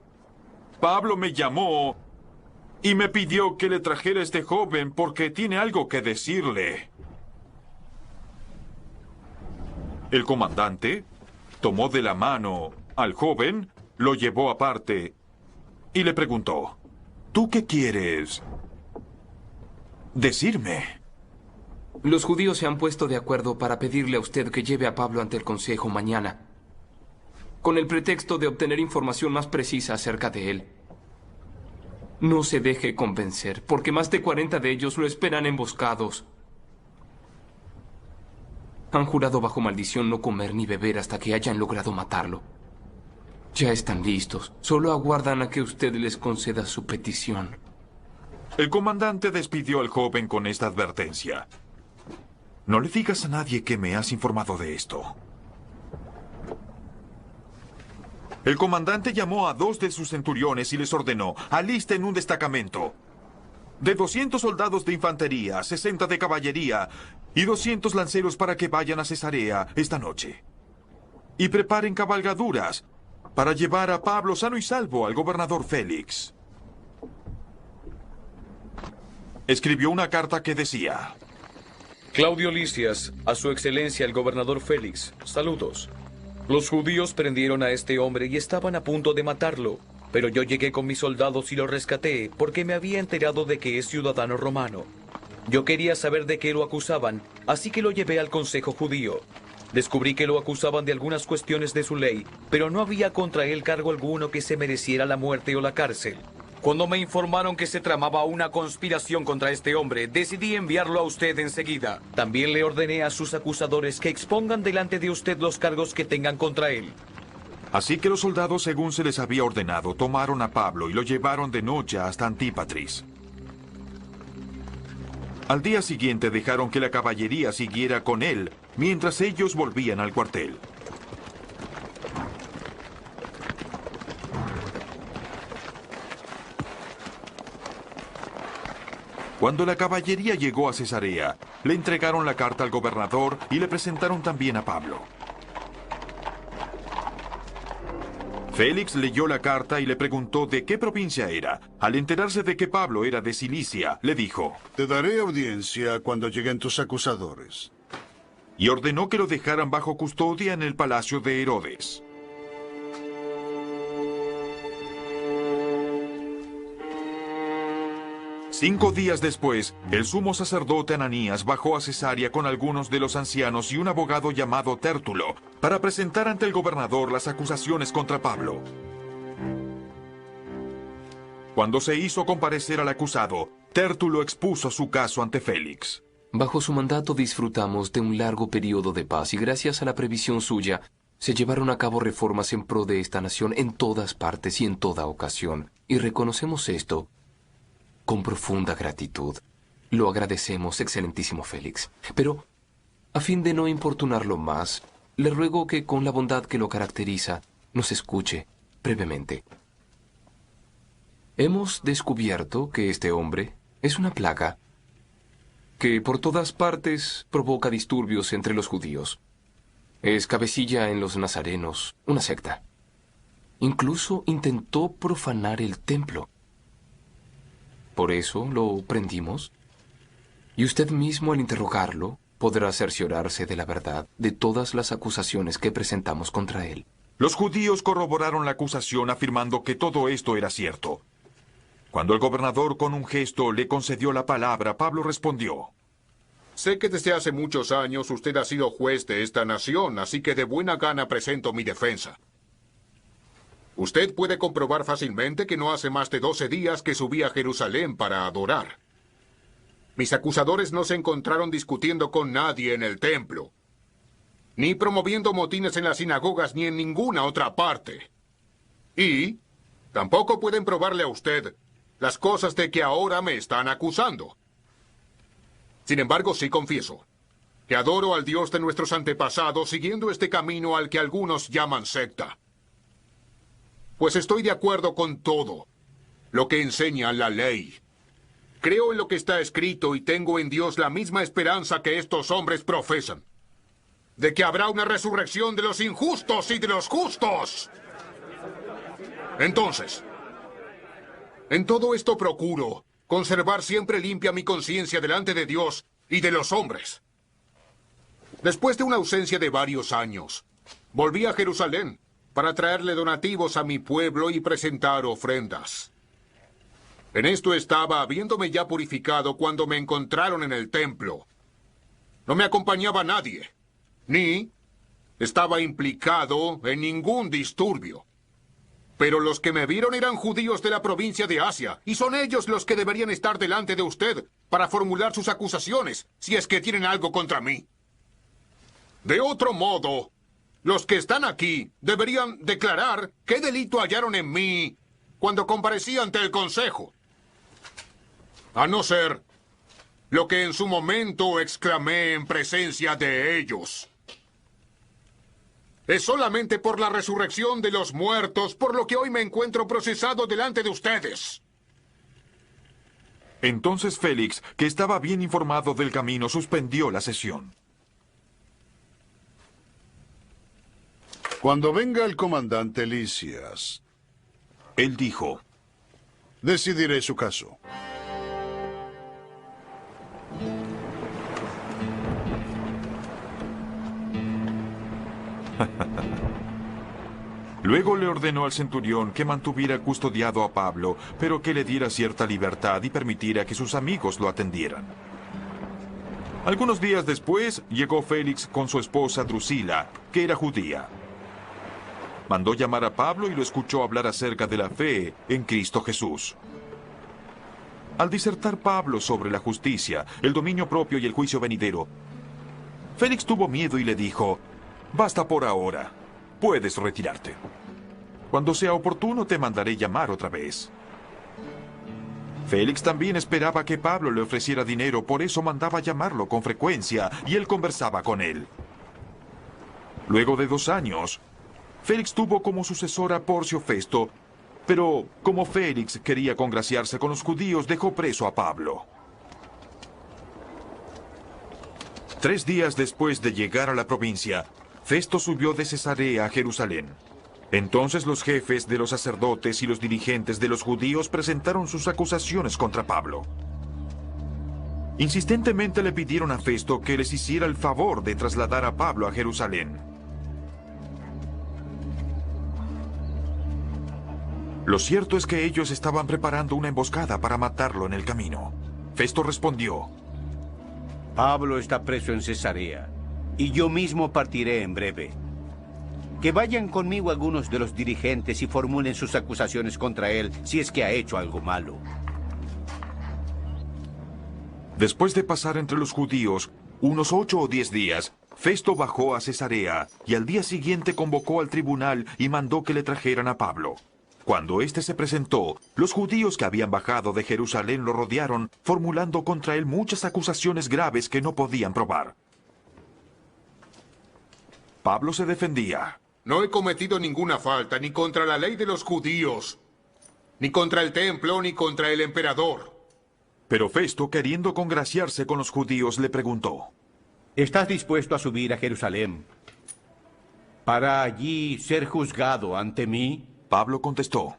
Pablo me llamó y me pidió que le trajera a este joven porque tiene algo que decirle. El comandante tomó de la mano al joven, lo llevó aparte y le preguntó: ¿tú qué quieres decirme? Los judíos se han puesto de acuerdo para pedirle a usted que lleve a Pablo ante el consejo mañana, con el pretexto de obtener información más precisa acerca de él. No se deje convencer, porque más de 40 de ellos lo esperan emboscados. Han jurado bajo maldición no comer ni beber hasta que hayan logrado matarlo. Ya están listos. Solo aguardan a que usted les conceda su petición. El comandante despidió al joven con esta advertencia: no le digas a nadie que me has informado de esto. El comandante llamó a 2 de sus centuriones y les ordenó: alisten un destacamento de 200 soldados de infantería, 60 de caballería y 200 lanceros para que vayan a Cesarea esta noche. Y preparen cabalgaduras para llevar a Pablo sano y salvo al gobernador Félix. Escribió una carta que decía: Claudio Lisias, a su excelencia el gobernador Félix, saludos. Los judíos prendieron a este hombre y estaban a punto de matarlo, pero yo llegué con mis soldados y lo rescaté porque me había enterado de que es ciudadano romano. Yo quería saber de qué lo acusaban, así que lo llevé al consejo judío. Descubrí que lo acusaban de algunas cuestiones de su ley, pero no había contra él cargo alguno que se mereciera la muerte o la cárcel. Cuando me informaron que se tramaba una conspiración contra este hombre, decidí enviarlo a usted enseguida. También le ordené a sus acusadores que expongan delante de usted los cargos que tengan contra él. Así que los soldados, según se les había ordenado, tomaron a Pablo y lo llevaron de noche hasta Antípatris. Al día siguiente dejaron que la caballería siguiera con él, mientras ellos volvían al cuartel. Cuando la caballería llegó a Cesarea, le entregaron la carta al gobernador y le presentaron también a Pablo. Félix leyó la carta y le preguntó de qué provincia era. Al enterarse de que Pablo era de Cilicia, le dijo: te daré audiencia cuando lleguen tus acusadores. Y ordenó que lo dejaran bajo custodia en el palacio de Herodes. Cinco días después, el sumo sacerdote Ananías bajó a Cesarea con algunos de los ancianos y un abogado llamado Tértulo para presentar ante el gobernador las acusaciones contra Pablo. Cuando se hizo comparecer al acusado, Tértulo expuso su caso ante Félix. Bajo su mandato disfrutamos de un largo periodo de paz y gracias a la previsión suya se llevaron a cabo reformas en pro de esta nación en todas partes y en toda ocasión. Y reconocemos esto con profunda gratitud. Lo agradecemos, excelentísimo Félix. Pero, a fin de no importunarlo más, le ruego que, con la bondad que lo caracteriza, nos escuche brevemente. Hemos descubierto que este hombre es una plaga que por todas partes provoca disturbios entre los judíos. Es cabecilla en los nazarenos, una secta. Incluso intentó profanar el templo. Por eso lo prendimos, y usted mismo al interrogarlo podrá cerciorarse de la verdad de todas las acusaciones que presentamos contra él. Los judíos corroboraron la acusación afirmando que todo esto era cierto. Cuando el gobernador con un gesto le concedió la palabra, Pablo respondió: Sé que desde hace muchos años usted ha sido juez de esta nación, así que de buena gana presento mi defensa. Usted puede comprobar fácilmente que no hace más de 12 días que subí a Jerusalén para adorar. Mis acusadores no se encontraron discutiendo con nadie en el templo, ni promoviendo motines en las sinagogas ni en ninguna otra parte. Y tampoco pueden probarle a usted las cosas de que ahora me están acusando. Sin embargo, sí confieso que adoro al Dios de nuestros antepasados siguiendo este camino al que algunos llaman secta. Pues estoy de acuerdo con todo lo que enseña la ley. Creo en lo que está escrito y tengo en Dios la misma esperanza que estos hombres profesan, de que habrá una resurrección de los injustos y de los justos. Entonces, en todo esto procuro conservar siempre limpia mi conciencia delante de Dios y de los hombres. Después de una ausencia de varios años, volví a Jerusalén para traerle donativos a mi pueblo y presentar ofrendas. En esto estaba, habiéndome ya purificado, cuando me encontraron en el templo. No me acompañaba nadie, ni estaba implicado en ningún disturbio. Pero los que me vieron eran judíos de la provincia de Asia, y son ellos los que deberían estar delante de usted para formular sus acusaciones, si es que tienen algo contra mí. De otro modo, los que están aquí deberían declarar qué delito hallaron en mí cuando comparecí ante el consejo. A no ser lo que en su momento exclamé en presencia de ellos. Es solamente por la resurrección de los muertos por lo que hoy me encuentro procesado delante de ustedes. Entonces Félix, que estaba bien informado del camino, suspendió la sesión. Cuando venga el comandante Lisias, él dijo: decidiré su caso. Luego le ordenó al centurión que mantuviera custodiado a Pablo, pero que le diera cierta libertad y permitiera que sus amigos lo atendieran. Algunos días después llegó Félix con su esposa Drusila, que era judía. Mandó llamar a Pablo y lo escuchó hablar acerca de la fe en Cristo Jesús. Al disertar Pablo sobre la justicia, el dominio propio y el juicio venidero, Félix tuvo miedo y le dijo: basta por ahora, puedes retirarte. Cuando sea oportuno te mandaré llamar otra vez. Félix también esperaba que Pablo le ofreciera dinero, por eso mandaba llamarlo con frecuencia y él conversaba con él. Luego de 2 años, Félix tuvo como sucesor a Porcio Festo, pero como Félix quería congraciarse con los judíos, dejó preso a Pablo. 3 días después de llegar a la provincia, Festo subió de Cesarea a Jerusalén. Entonces los jefes de los sacerdotes y los dirigentes de los judíos presentaron sus acusaciones contra Pablo. Insistentemente le pidieron a Festo que les hiciera el favor de trasladar a Pablo a Jerusalén. Lo cierto es que ellos estaban preparando una emboscada para matarlo en el camino. Festo respondió: Pablo está preso en Cesarea, y yo mismo partiré en breve. Que vayan conmigo algunos de los dirigentes y formulen sus acusaciones contra él, si es que ha hecho algo malo. Después de pasar entre los judíos unos 8 o 10 días, Festo bajó a Cesarea y al día siguiente convocó al tribunal y mandó que le trajeran a Pablo. Cuando éste se presentó, los judíos que habían bajado de Jerusalén lo rodearon, formulando contra él muchas acusaciones graves que no podían probar. Pablo se defendía: no he cometido ninguna falta, ni contra la ley de los judíos, ni contra el templo, ni contra el emperador. Pero Festo, queriendo congraciarse con los judíos, le preguntó: ¿estás dispuesto a subir a Jerusalén para allí ser juzgado ante mí? Pablo contestó: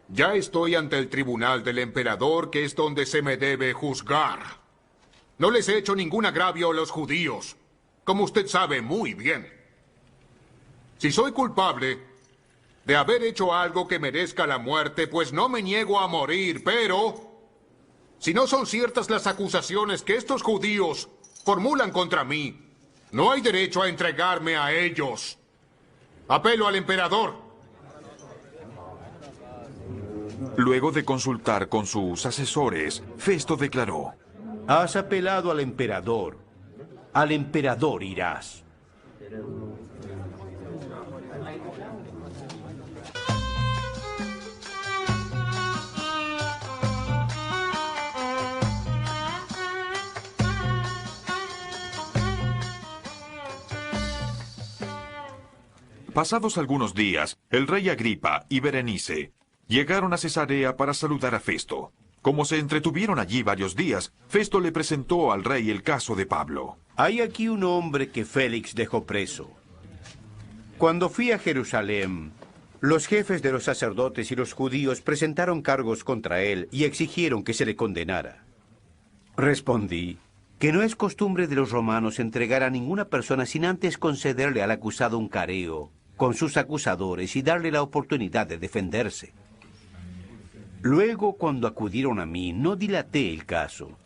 ya estoy ante el tribunal del emperador, que es donde se me debe juzgar. No les he hecho ningún agravio a los judíos, como usted sabe muy bien. Si soy culpable de haber hecho algo que merezca la muerte, pues no me niego a morir, pero si no son ciertas las acusaciones que estos judíos formulan contra mí, no hay derecho a entregarme a ellos. Apelo al emperador. Luego de consultar con sus asesores, Festo declaró: Has apelado al emperador. Al emperador irás. Pasados algunos días, el rey Agripa y Berenice llegaron a Cesarea para saludar a Festo. Como se entretuvieron allí varios días, Festo le presentó al rey el caso de Pablo. Hay aquí un hombre que Félix dejó preso. Cuando fui a Jerusalén, los jefes de los sacerdotes y los judíos presentaron cargos contra él y exigieron que se le condenara. Respondí que no es costumbre de los romanos entregar a ninguna persona sin antes concederle al acusado un careo con sus acusadores y darle la oportunidad de defenderse. Luego, cuando acudieron a mí, no dilaté el caso,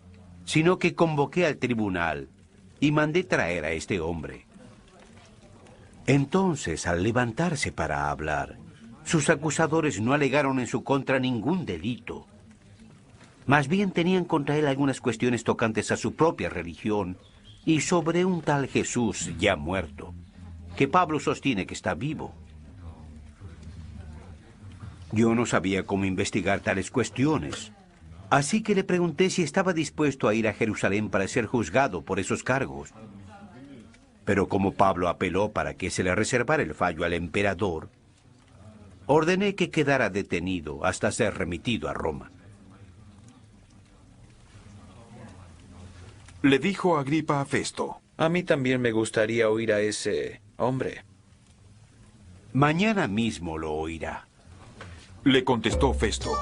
sino que convoqué al tribunal y mandé traer a este hombre. Entonces, al levantarse para hablar, sus acusadores no alegaron en su contra ningún delito. Más bien tenían contra él algunas cuestiones tocantes a su propia religión y sobre un tal Jesús ya muerto, que Pablo sostiene que está vivo. Yo no sabía cómo investigar tales cuestiones, así que le pregunté si estaba dispuesto a ir a Jerusalén para ser juzgado por esos cargos. Pero como Pablo apeló para que se le reservara el fallo al emperador, ordené que quedara detenido hasta ser remitido a Roma. Le dijo Agripa a Festo: A mí también me gustaría oír a ese hombre. Mañana mismo lo oirá. Le contestó Festo.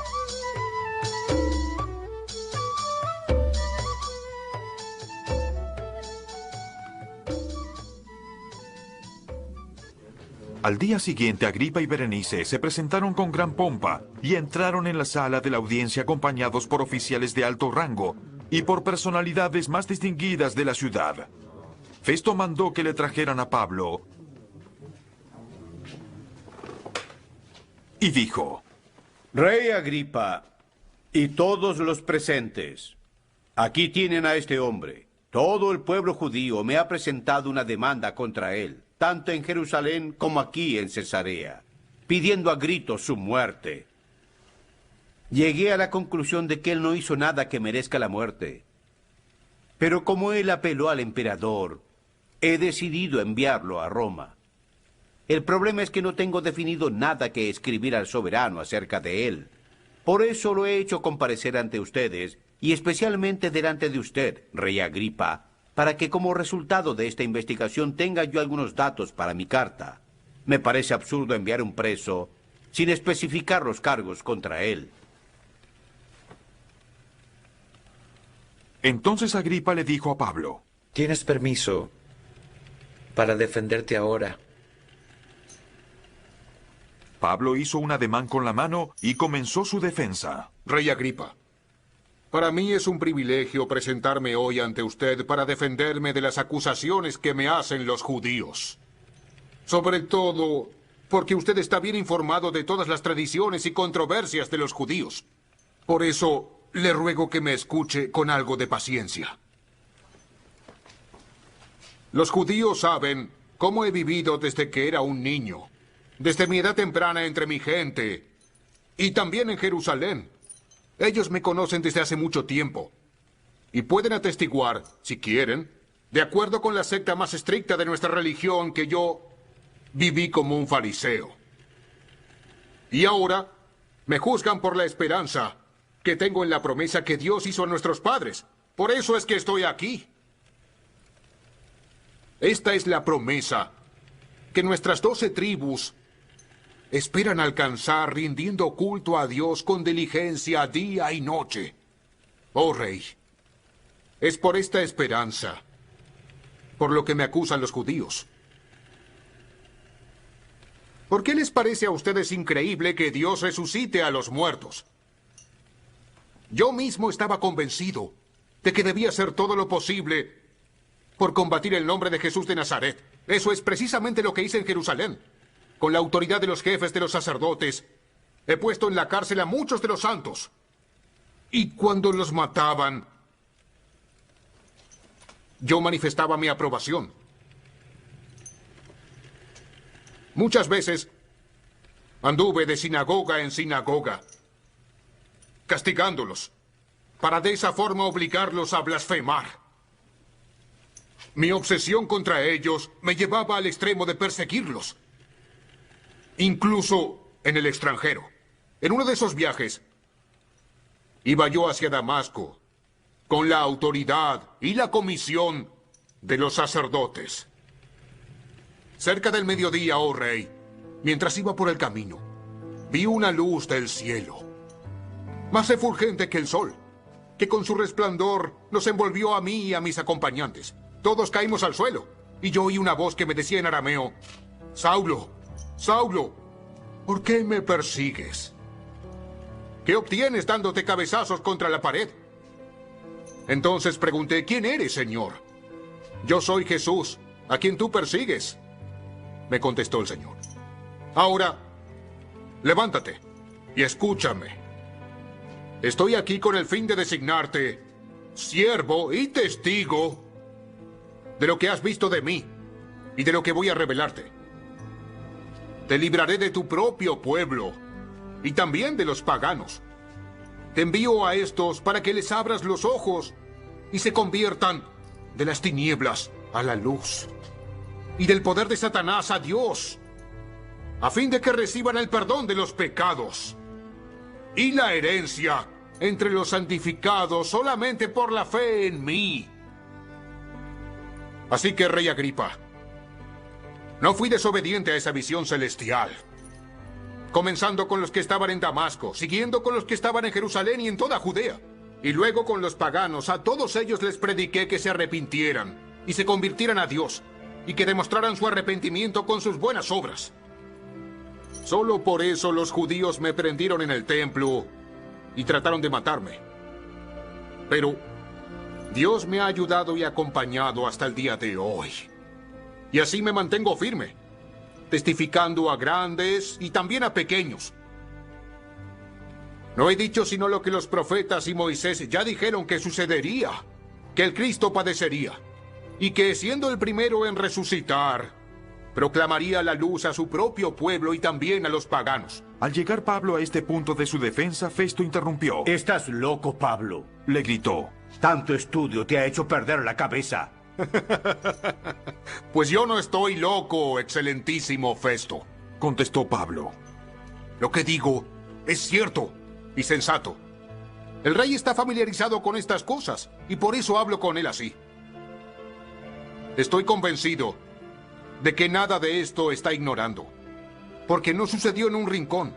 Al día siguiente, Agripa y Berenice se presentaron con gran pompa y entraron en la sala de la audiencia acompañados por oficiales de alto rango y por personalidades más distinguidas de la ciudad. Festo mandó que le trajeran a Pablo y dijo: Rey Agripa y todos los presentes, aquí tienen a este hombre. Todo el pueblo judío me ha presentado una demanda contra él, tanto en Jerusalén como aquí en Cesarea, pidiendo a gritos su muerte. Llegué a la conclusión de que él no hizo nada que merezca la muerte. Pero como él apeló al emperador, he decidido enviarlo a Roma. El problema es que no tengo definido nada que escribir al soberano acerca de él. Por eso lo he hecho comparecer ante ustedes, y especialmente delante de usted, rey Agripa, para que como resultado de esta investigación tenga yo algunos datos para mi carta. Me parece absurdo enviar un preso sin especificar los cargos contra él. Entonces Agripa le dijo a Pablo: ¿Tienes permiso para defenderte ahora? Pablo hizo un ademán con la mano y comenzó su defensa. Rey Agripa, para mí es un privilegio presentarme hoy ante usted para defenderme de las acusaciones que me hacen los judíos. Sobre todo porque usted está bien informado de todas las tradiciones y controversias de los judíos. Por eso le ruego que me escuche con algo de paciencia. Los judíos saben cómo he vivido desde que era un niño, desde mi edad temprana entre mi gente, y también en Jerusalén. Ellos me conocen desde hace mucho tiempo, y pueden atestiguar, si quieren, de acuerdo con la secta más estricta de nuestra religión, que yo viví como un fariseo. Y ahora me juzgan por la esperanza que tengo en la promesa que Dios hizo a nuestros padres. Por eso es que estoy aquí. Esta es la promesa que nuestras 12 tribus esperan alcanzar rindiendo culto a Dios con diligencia día y noche. Oh Rey, es por esta esperanza, por lo que me acusan los judíos. ¿Por qué les parece a ustedes increíble que Dios resucite a los muertos? Yo mismo estaba convencido de que debía hacer todo lo posible por combatir el nombre de Jesús de Nazaret. Eso es precisamente lo que hice en Jerusalén. Con la autoridad de los jefes de los sacerdotes, he puesto en la cárcel a muchos de los santos. Y cuando los mataban, yo manifestaba mi aprobación. Muchas veces anduve de sinagoga en sinagoga, castigándolos, para de esa forma obligarlos a blasfemar. Mi obsesión contra ellos me llevaba al extremo de perseguirlos, incluso en el extranjero. En uno de esos viajes, iba yo hacia Damasco, con la autoridad y la comisión de los sacerdotes. Cerca del mediodía, oh rey, mientras iba por el camino, vi una luz del cielo, más refulgente que el sol, que con su resplandor nos envolvió a mí y a mis acompañantes. Todos caímos al suelo, y yo oí una voz que me decía en arameo: Saulo, Saulo, ¿por qué me persigues? ¿Qué obtienes dándote cabezazos contra la pared? Entonces pregunté: ¿quién eres, Señor? Yo soy Jesús, a quien tú persigues, me contestó el Señor. Ahora, levántate y escúchame. Estoy aquí con el fin de designarte siervo y testigo de lo que has visto de mí y de lo que voy a revelarte. Te libraré de tu propio pueblo y también de los paganos. Te envío a estos para que les abras los ojos y se conviertan de las tinieblas a la luz y del poder de Satanás a Dios, a fin de que reciban el perdón de los pecados y la herencia entre los santificados solamente por la fe en mí. Así que, Rey Agripa, no fui desobediente a esa visión celestial, comenzando con los que estaban en Damasco, siguiendo con los que estaban en Jerusalén y en toda Judea, y luego con los paganos. A todos ellos les prediqué que se arrepintieran y se convirtieran a Dios, y que demostraran su arrepentimiento con sus buenas obras. Solo por eso los judíos me prendieron en el templo y trataron de matarme. Pero Dios me ha ayudado y acompañado hasta el día de hoy. Y así me mantengo firme, testificando a grandes y también a pequeños. No he dicho sino lo que los profetas y Moisés ya dijeron que sucedería, que el Cristo padecería, y que, siendo el primero en resucitar, proclamaría la luz a su propio pueblo y también a los paganos. Al llegar Pablo a este punto de su defensa, Festo interrumpió. Estás loco, Pablo. Le gritó. Tanto estudio te ha hecho perder la cabeza. Pues yo no estoy loco, excelentísimo Festo, contestó Pablo. Lo que digo es cierto y sensato. El rey está familiarizado con estas cosas y por eso hablo con él así. Estoy convencido de que nada de esto está ignorando, porque no sucedió en un rincón.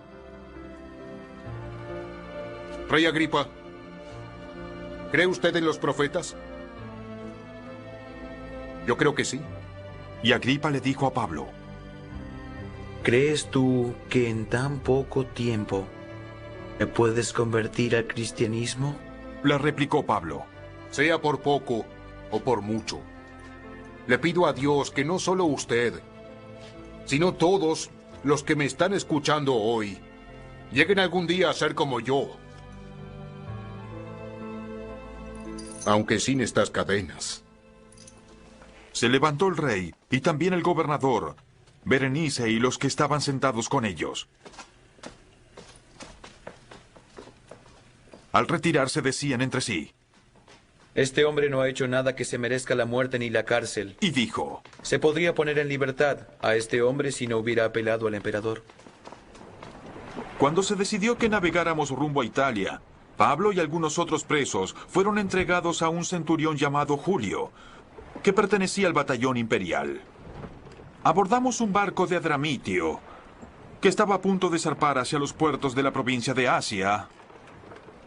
Rey Agripa, ¿cree usted en los profetas? Yo creo que sí. Y Agripa le dijo a Pablo: ¿crees tú que en tan poco tiempo me puedes convertir al cristianismo? Le replicó Pablo: sea por poco o por mucho, le pido a Dios que no solo usted, sino todos los que me están escuchando hoy, lleguen algún día a ser como yo, aunque sin estas cadenas. Se levantó el rey y también el gobernador, Berenice y los que estaban sentados con ellos. Al retirarse decían entre sí: este hombre no ha hecho nada que se merezca la muerte ni la cárcel. Y dijo: se podría poner en libertad a este hombre si no hubiera apelado al emperador. Cuando se decidió que navegáramos rumbo a Italia, Pablo y algunos otros presos fueron entregados a un centurión llamado Julio, que pertenecía al batallón imperial. Abordamos un barco de Adramitio, que estaba a punto de zarpar hacia los puertos de la provincia de Asia,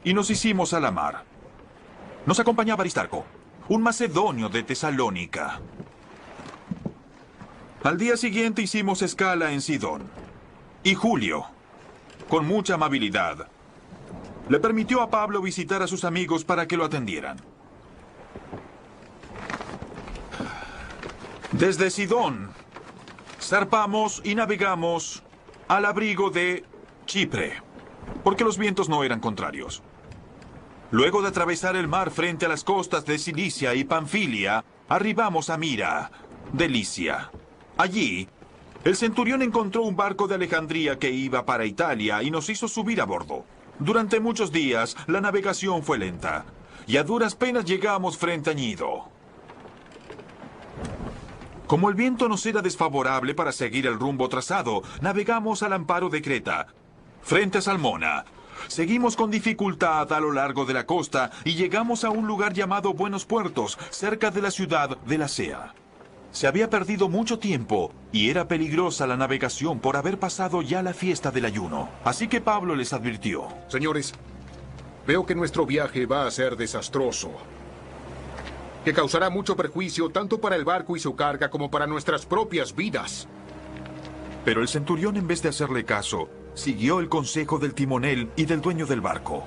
y nos hicimos a la mar. Nos acompañaba Aristarco, un macedonio de Tesalónica. Al día siguiente hicimos escala en Sidón. Y Julio, con mucha amabilidad, le permitió a Pablo visitar a sus amigos para que lo atendieran. Desde Sidón, zarpamos y navegamos al abrigo de Chipre, porque los vientos no eran contrarios. Luego de atravesar el mar frente a las costas de Cilicia y Panfilia, arribamos a Mira, de Licia. Allí, el centurión encontró un barco de Alejandría que iba para Italia y nos hizo subir a bordo. Durante muchos días, la navegación fue lenta, y a duras penas llegamos frente a Gnido. Como el viento nos era desfavorable para seguir el rumbo trazado, navegamos al amparo de Creta, frente a Salmona. Seguimos con dificultad a lo largo de la costa y llegamos a un lugar llamado Buenos Puertos, cerca de la ciudad de Lasea. Se había perdido mucho tiempo y era peligrosa la navegación por haber pasado ya la fiesta del ayuno. Así que Pablo les advirtió: Señores, veo que nuestro viaje va a ser desastroso, que causará mucho perjuicio tanto para el barco y su carga como para nuestras propias vidas. Pero el centurión, en vez de hacerle caso, siguió el consejo del timonel y del dueño del barco.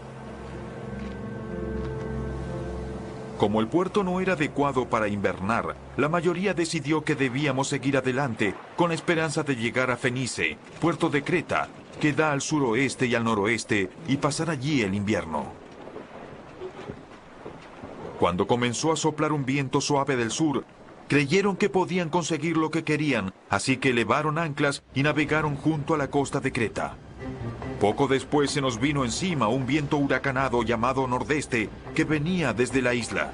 Como el puerto no era adecuado para invernar, la mayoría decidió que debíamos seguir adelante con la esperanza de llegar a Fenice, puerto de Creta, que da al suroeste y al noroeste, y pasar allí el invierno. Cuando comenzó a soplar un viento suave del sur, creyeron que podían conseguir lo que querían, así que elevaron anclas y navegaron junto a la costa de Creta. Poco después se nos vino encima un viento huracanado llamado nordeste que venía desde la isla.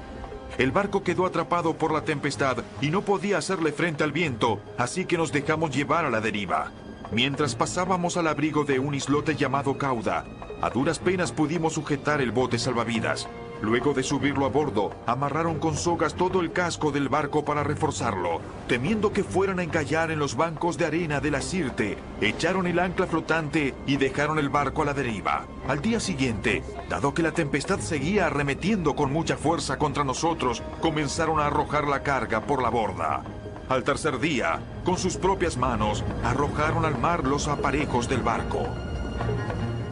El barco quedó atrapado por la tempestad y no podía hacerle frente al viento, así que nos dejamos llevar a la deriva. Mientras pasábamos al abrigo de un islote llamado Cauda, a duras penas pudimos sujetar el bote salvavidas. Luego de subirlo a bordo, amarraron con sogas todo el casco del barco para reforzarlo. Temiendo que fueran a encallar en los bancos de arena de la Sirte, echaron el ancla flotante y dejaron el barco a la deriva. Al día siguiente, dado que la tempestad seguía arremetiendo con mucha fuerza contra nosotros, comenzaron a arrojar la carga por la borda. Al tercer día, con sus propias manos, arrojaron al mar los aparejos del barco.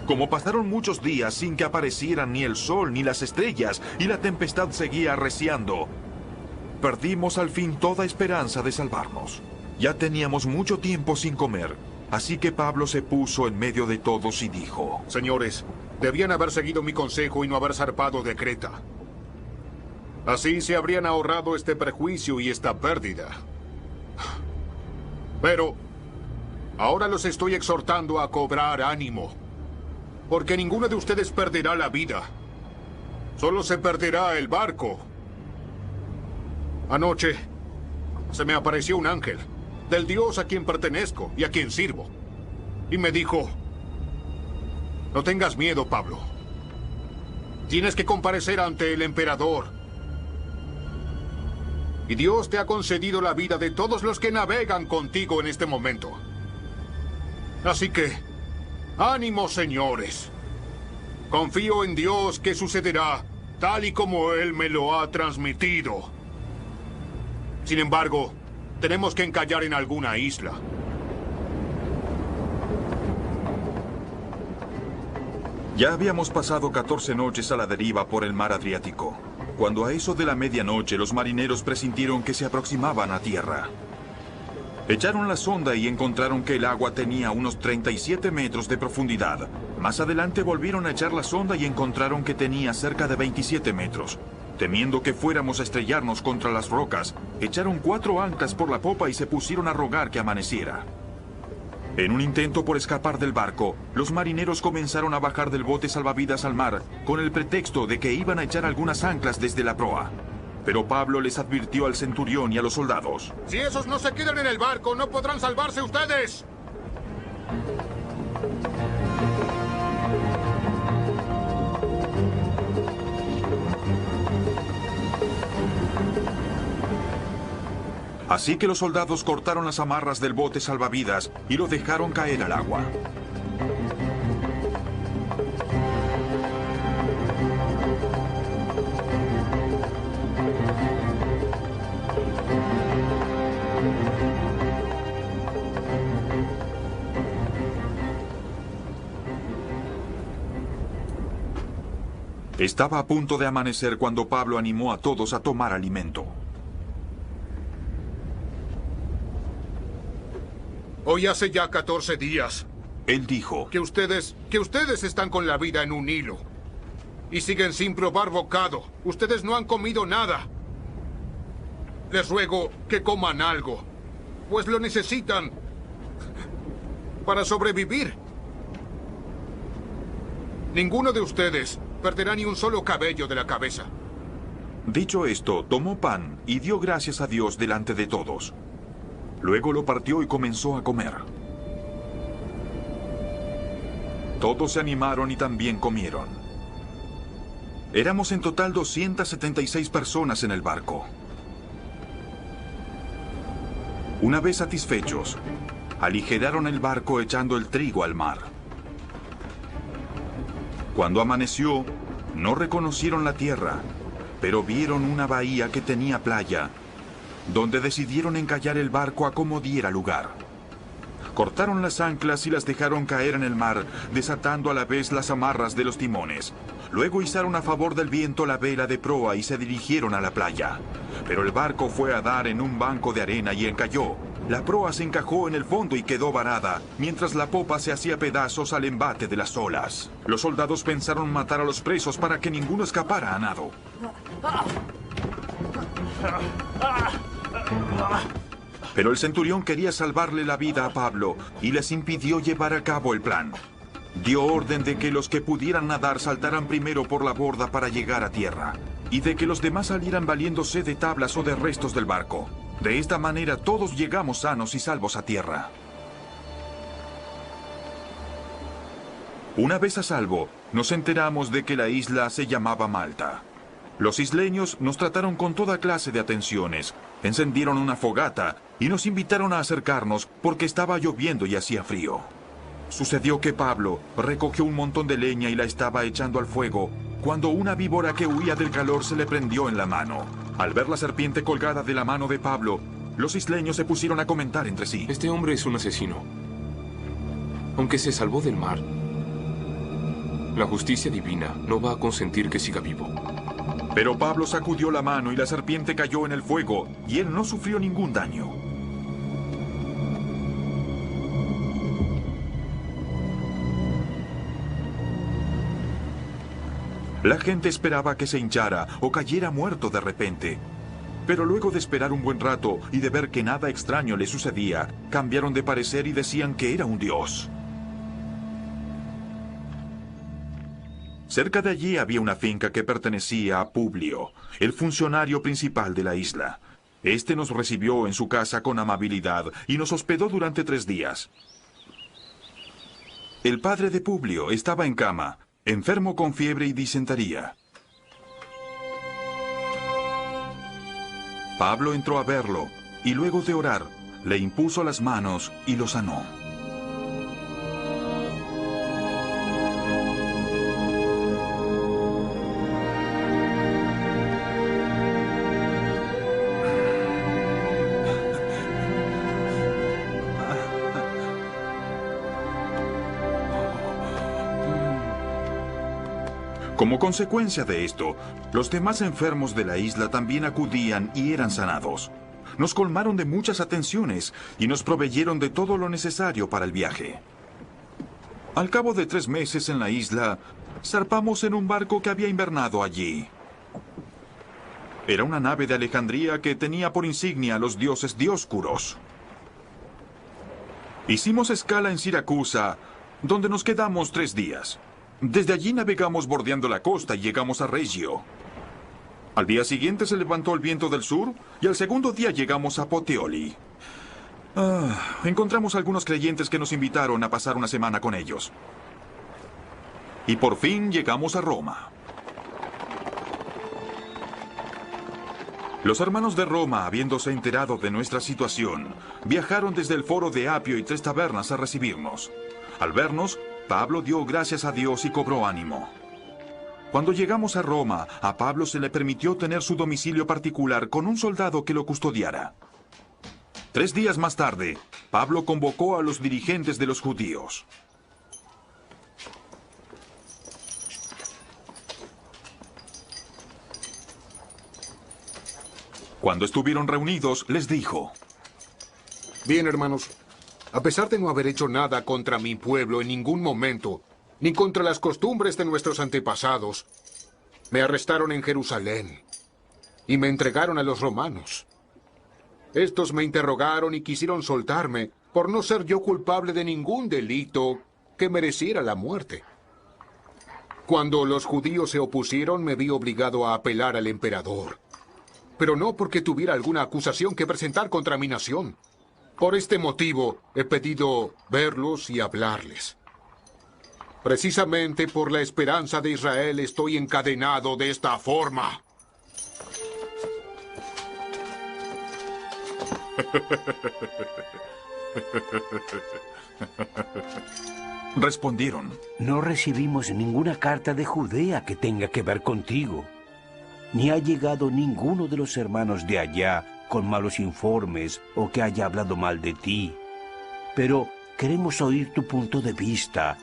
Como pasaron muchos días sin que aparecieran ni el sol ni las estrellas y la tempestad seguía arreciando, perdimos al fin toda esperanza de salvarnos. Ya teníamos mucho tiempo sin comer, así que Pablo se puso en medio de todos y dijo: Señores, debían haber seguido mi consejo y no haber zarpado de Creta. Así se habrían ahorrado este perjuicio y esta pérdida. Pero ahora los estoy exhortando a cobrar ánimo, porque ninguno de ustedes perderá la vida. Solo se perderá el barco. Anoche se me apareció un ángel del Dios a quien pertenezco y a quien sirvo. Y me dijo: no tengas miedo, Pablo. Tienes que comparecer ante el emperador. Y Dios te ha concedido la vida de todos los que navegan contigo en este momento. Así que, ánimo, señores. Confío en Dios que sucederá tal y como Él me lo ha transmitido. Sin embargo, tenemos que encallar en alguna isla. Ya habíamos pasado 14 noches a la deriva por el mar Adriático, cuando a eso de la medianoche los marineros presintieron que se aproximaban a tierra. Echaron la sonda y encontraron que el agua tenía unos 37 metros de profundidad. Más adelante volvieron a echar la sonda y encontraron que tenía cerca de 27 metros. Temiendo que fuéramos a estrellarnos contra las rocas, echaron 4 anclas por la popa y se pusieron a rogar que amaneciera. En un intento por escapar del barco, los marineros comenzaron a bajar del bote salvavidas al mar con el pretexto de que iban a echar algunas anclas desde la proa. Pero Pablo les advirtió al centurión y a los soldados: Si esos no se quedan en el barco, no podrán salvarse ustedes. Así que los soldados cortaron las amarras del bote salvavidas y lo dejaron caer al agua. Estaba a punto de amanecer cuando Pablo animó a todos a tomar alimento. Hoy hace ya 14 días. Él dijo que ustedes están con la vida en un hilo. Y siguen sin probar bocado. Ustedes no han comido nada. Les ruego que coman algo, pues lo necesitan para sobrevivir. Ninguno de ustedes perderá ni un solo cabello de la cabeza. Dicho esto, tomó pan y dio gracias a Dios delante de todos. Luego lo partió y comenzó a comer. Todos se animaron y también comieron. Éramos en total 276 personas en el barco. Una vez satisfechos, aligeraron el barco echando el trigo al mar. Cuando amaneció, no reconocieron la tierra, pero vieron una bahía que tenía playa, donde decidieron encallar el barco a como diera lugar. Cortaron las anclas y las dejaron caer en el mar, desatando a la vez las amarras de los timones. Luego izaron a favor del viento la vela de proa y se dirigieron a la playa. Pero el barco fue a dar en un banco de arena y encalló. La proa se encajó en el fondo y quedó varada, mientras la popa se hacía pedazos al embate de las olas. Los soldados pensaron matar a los presos para que ninguno escapara a nado. Pero el centurión quería salvarle la vida a Pablo y les impidió llevar a cabo el plan. Dio orden de que los que pudieran nadar saltaran primero por la borda para llegar a tierra, y de que los demás salieran valiéndose de tablas o de restos del barco. De esta manera todos llegamos sanos y salvos a tierra. Una vez a salvo, nos enteramos de que la isla se llamaba Malta. Los isleños nos trataron con toda clase de atenciones, encendieron una fogata y nos invitaron a acercarnos porque estaba lloviendo y hacía frío. Sucedió que Pablo recogió un montón de leña y la estaba echando al fuego cuando una víbora que huía del calor se le prendió en la mano. Al ver la serpiente colgada de la mano de Pablo, los isleños se pusieron a comentar entre sí. Este hombre es un asesino. Aunque se salvó del mar, la justicia divina no va a consentir que siga vivo. Pero Pablo sacudió la mano y la serpiente cayó en el fuego, y él no sufrió ningún daño. La gente esperaba que se hinchara o cayera muerto de repente. Pero luego de esperar un buen rato y de ver que nada extraño le sucedía, cambiaron de parecer y decían que era un dios. Cerca de allí había una finca que pertenecía a Publio, el funcionario principal de la isla. Este nos recibió en su casa con amabilidad y nos hospedó durante 3 días. El padre de Publio estaba en cama, enfermo con fiebre y disentería. Pablo entró a verlo y luego de orar, le impuso las manos y lo sanó. Como consecuencia de esto, los demás enfermos de la isla también acudían y eran sanados. Nos colmaron de muchas atenciones y nos proveyeron de todo lo necesario para el viaje. Al cabo de 3 meses en la isla, zarpamos en un barco que había invernado allí. Era una nave de Alejandría que tenía por insignia a los dioses Dioscuros. Hicimos escala en Siracusa, donde nos quedamos 3 días. Desde allí navegamos bordeando la costa y llegamos a Regio. Al día siguiente se levantó el viento del sur y al segundo día llegamos a Puteoli. Encontramos algunos creyentes que nos invitaron a pasar una semana con ellos. Y por fin llegamos a Roma. Los hermanos de Roma, habiéndose enterado de nuestra situación, viajaron desde el foro de Apio y 3 tabernas a recibirnos. Al vernos, Pablo dio gracias a Dios y cobró ánimo. Cuando llegamos a Roma, a Pablo se le permitió tener su domicilio particular con un soldado que lo custodiara. 3 días más tarde, Pablo convocó a los dirigentes de los judíos. Cuando estuvieron reunidos, les dijo: Bien, hermanos, a pesar de no haber hecho nada contra mi pueblo en ningún momento, ni contra las costumbres de nuestros antepasados, me arrestaron en Jerusalén y me entregaron a los romanos. Estos me interrogaron y quisieron soltarme por no ser yo culpable de ningún delito que mereciera la muerte. Cuando los judíos se opusieron, me vi obligado a apelar al emperador, pero no porque tuviera alguna acusación que presentar contra mi nación. Por este motivo he pedido verlos y hablarles. Precisamente por la esperanza de Israel estoy encadenado de esta forma. Respondieron: No recibimos ninguna carta de Judea que tenga que ver contigo, ni ha llegado ninguno de los hermanos de allá con malos informes o que haya hablado mal de ti. Pero queremos oír tu punto de vista,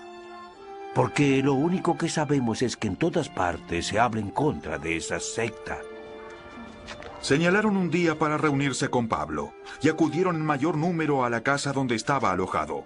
porque lo único que sabemos es que en todas partes se habla en contra de esa secta. Señalaron un día para reunirse con Pablo, y acudieron en mayor número a la casa donde estaba alojado.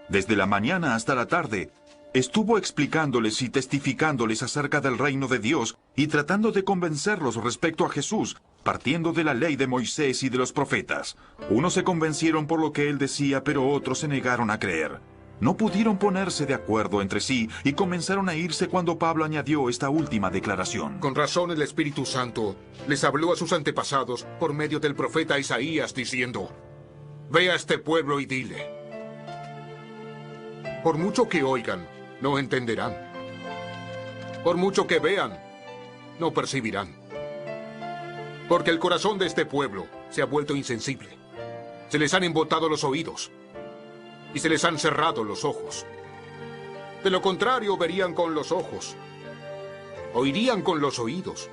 Desde la mañana hasta la tarde, estuvo explicándoles y testificándoles acerca del reino de Dios y tratando de convencerlos respecto a Jesús, partiendo de la ley de Moisés y de los profetas. Unos se convencieron por lo que él decía, pero otros se negaron a creer. No pudieron ponerse de acuerdo entre sí y comenzaron a irse cuando Pablo añadió esta última declaración. Con razón el Espíritu Santo les habló a sus antepasados por medio del profeta Isaías diciendo: Ve a este pueblo y dile. Por mucho que oigan, no entenderán. Por mucho que vean, no percibirán. Porque el corazón de este pueblo se ha vuelto insensible. Se les han embotado los oídos y se les han cerrado los ojos. De lo contrario, verían con los ojos, oirían con los oídos,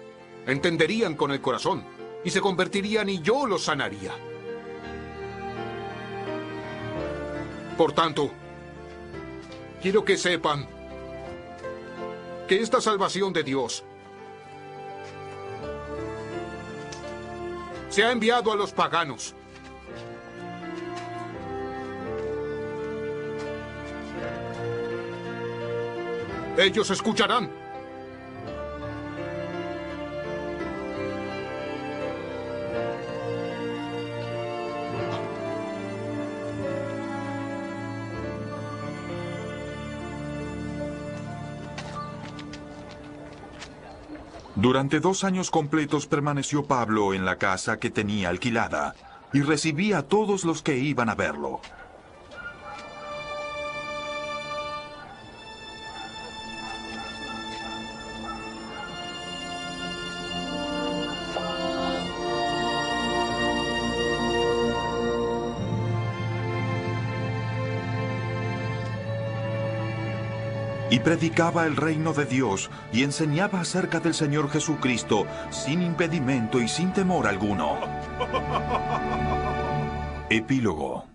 entenderían con el corazón y se convertirían y yo los sanaría. Por tanto, quiero que sepan que esta salvación de Dios se ha enviado a los paganos. Ellos escucharán. Durante 2 años completos permaneció Pablo en la casa que tenía alquilada y recibía a todos los que iban a verlo. Y predicaba el reino de Dios y enseñaba acerca del Señor Jesucristo sin impedimento y sin temor alguno. Epílogo.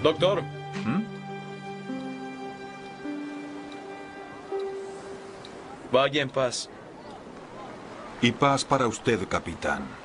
Doctor. Vaya en paz. Y paz para usted, capitán.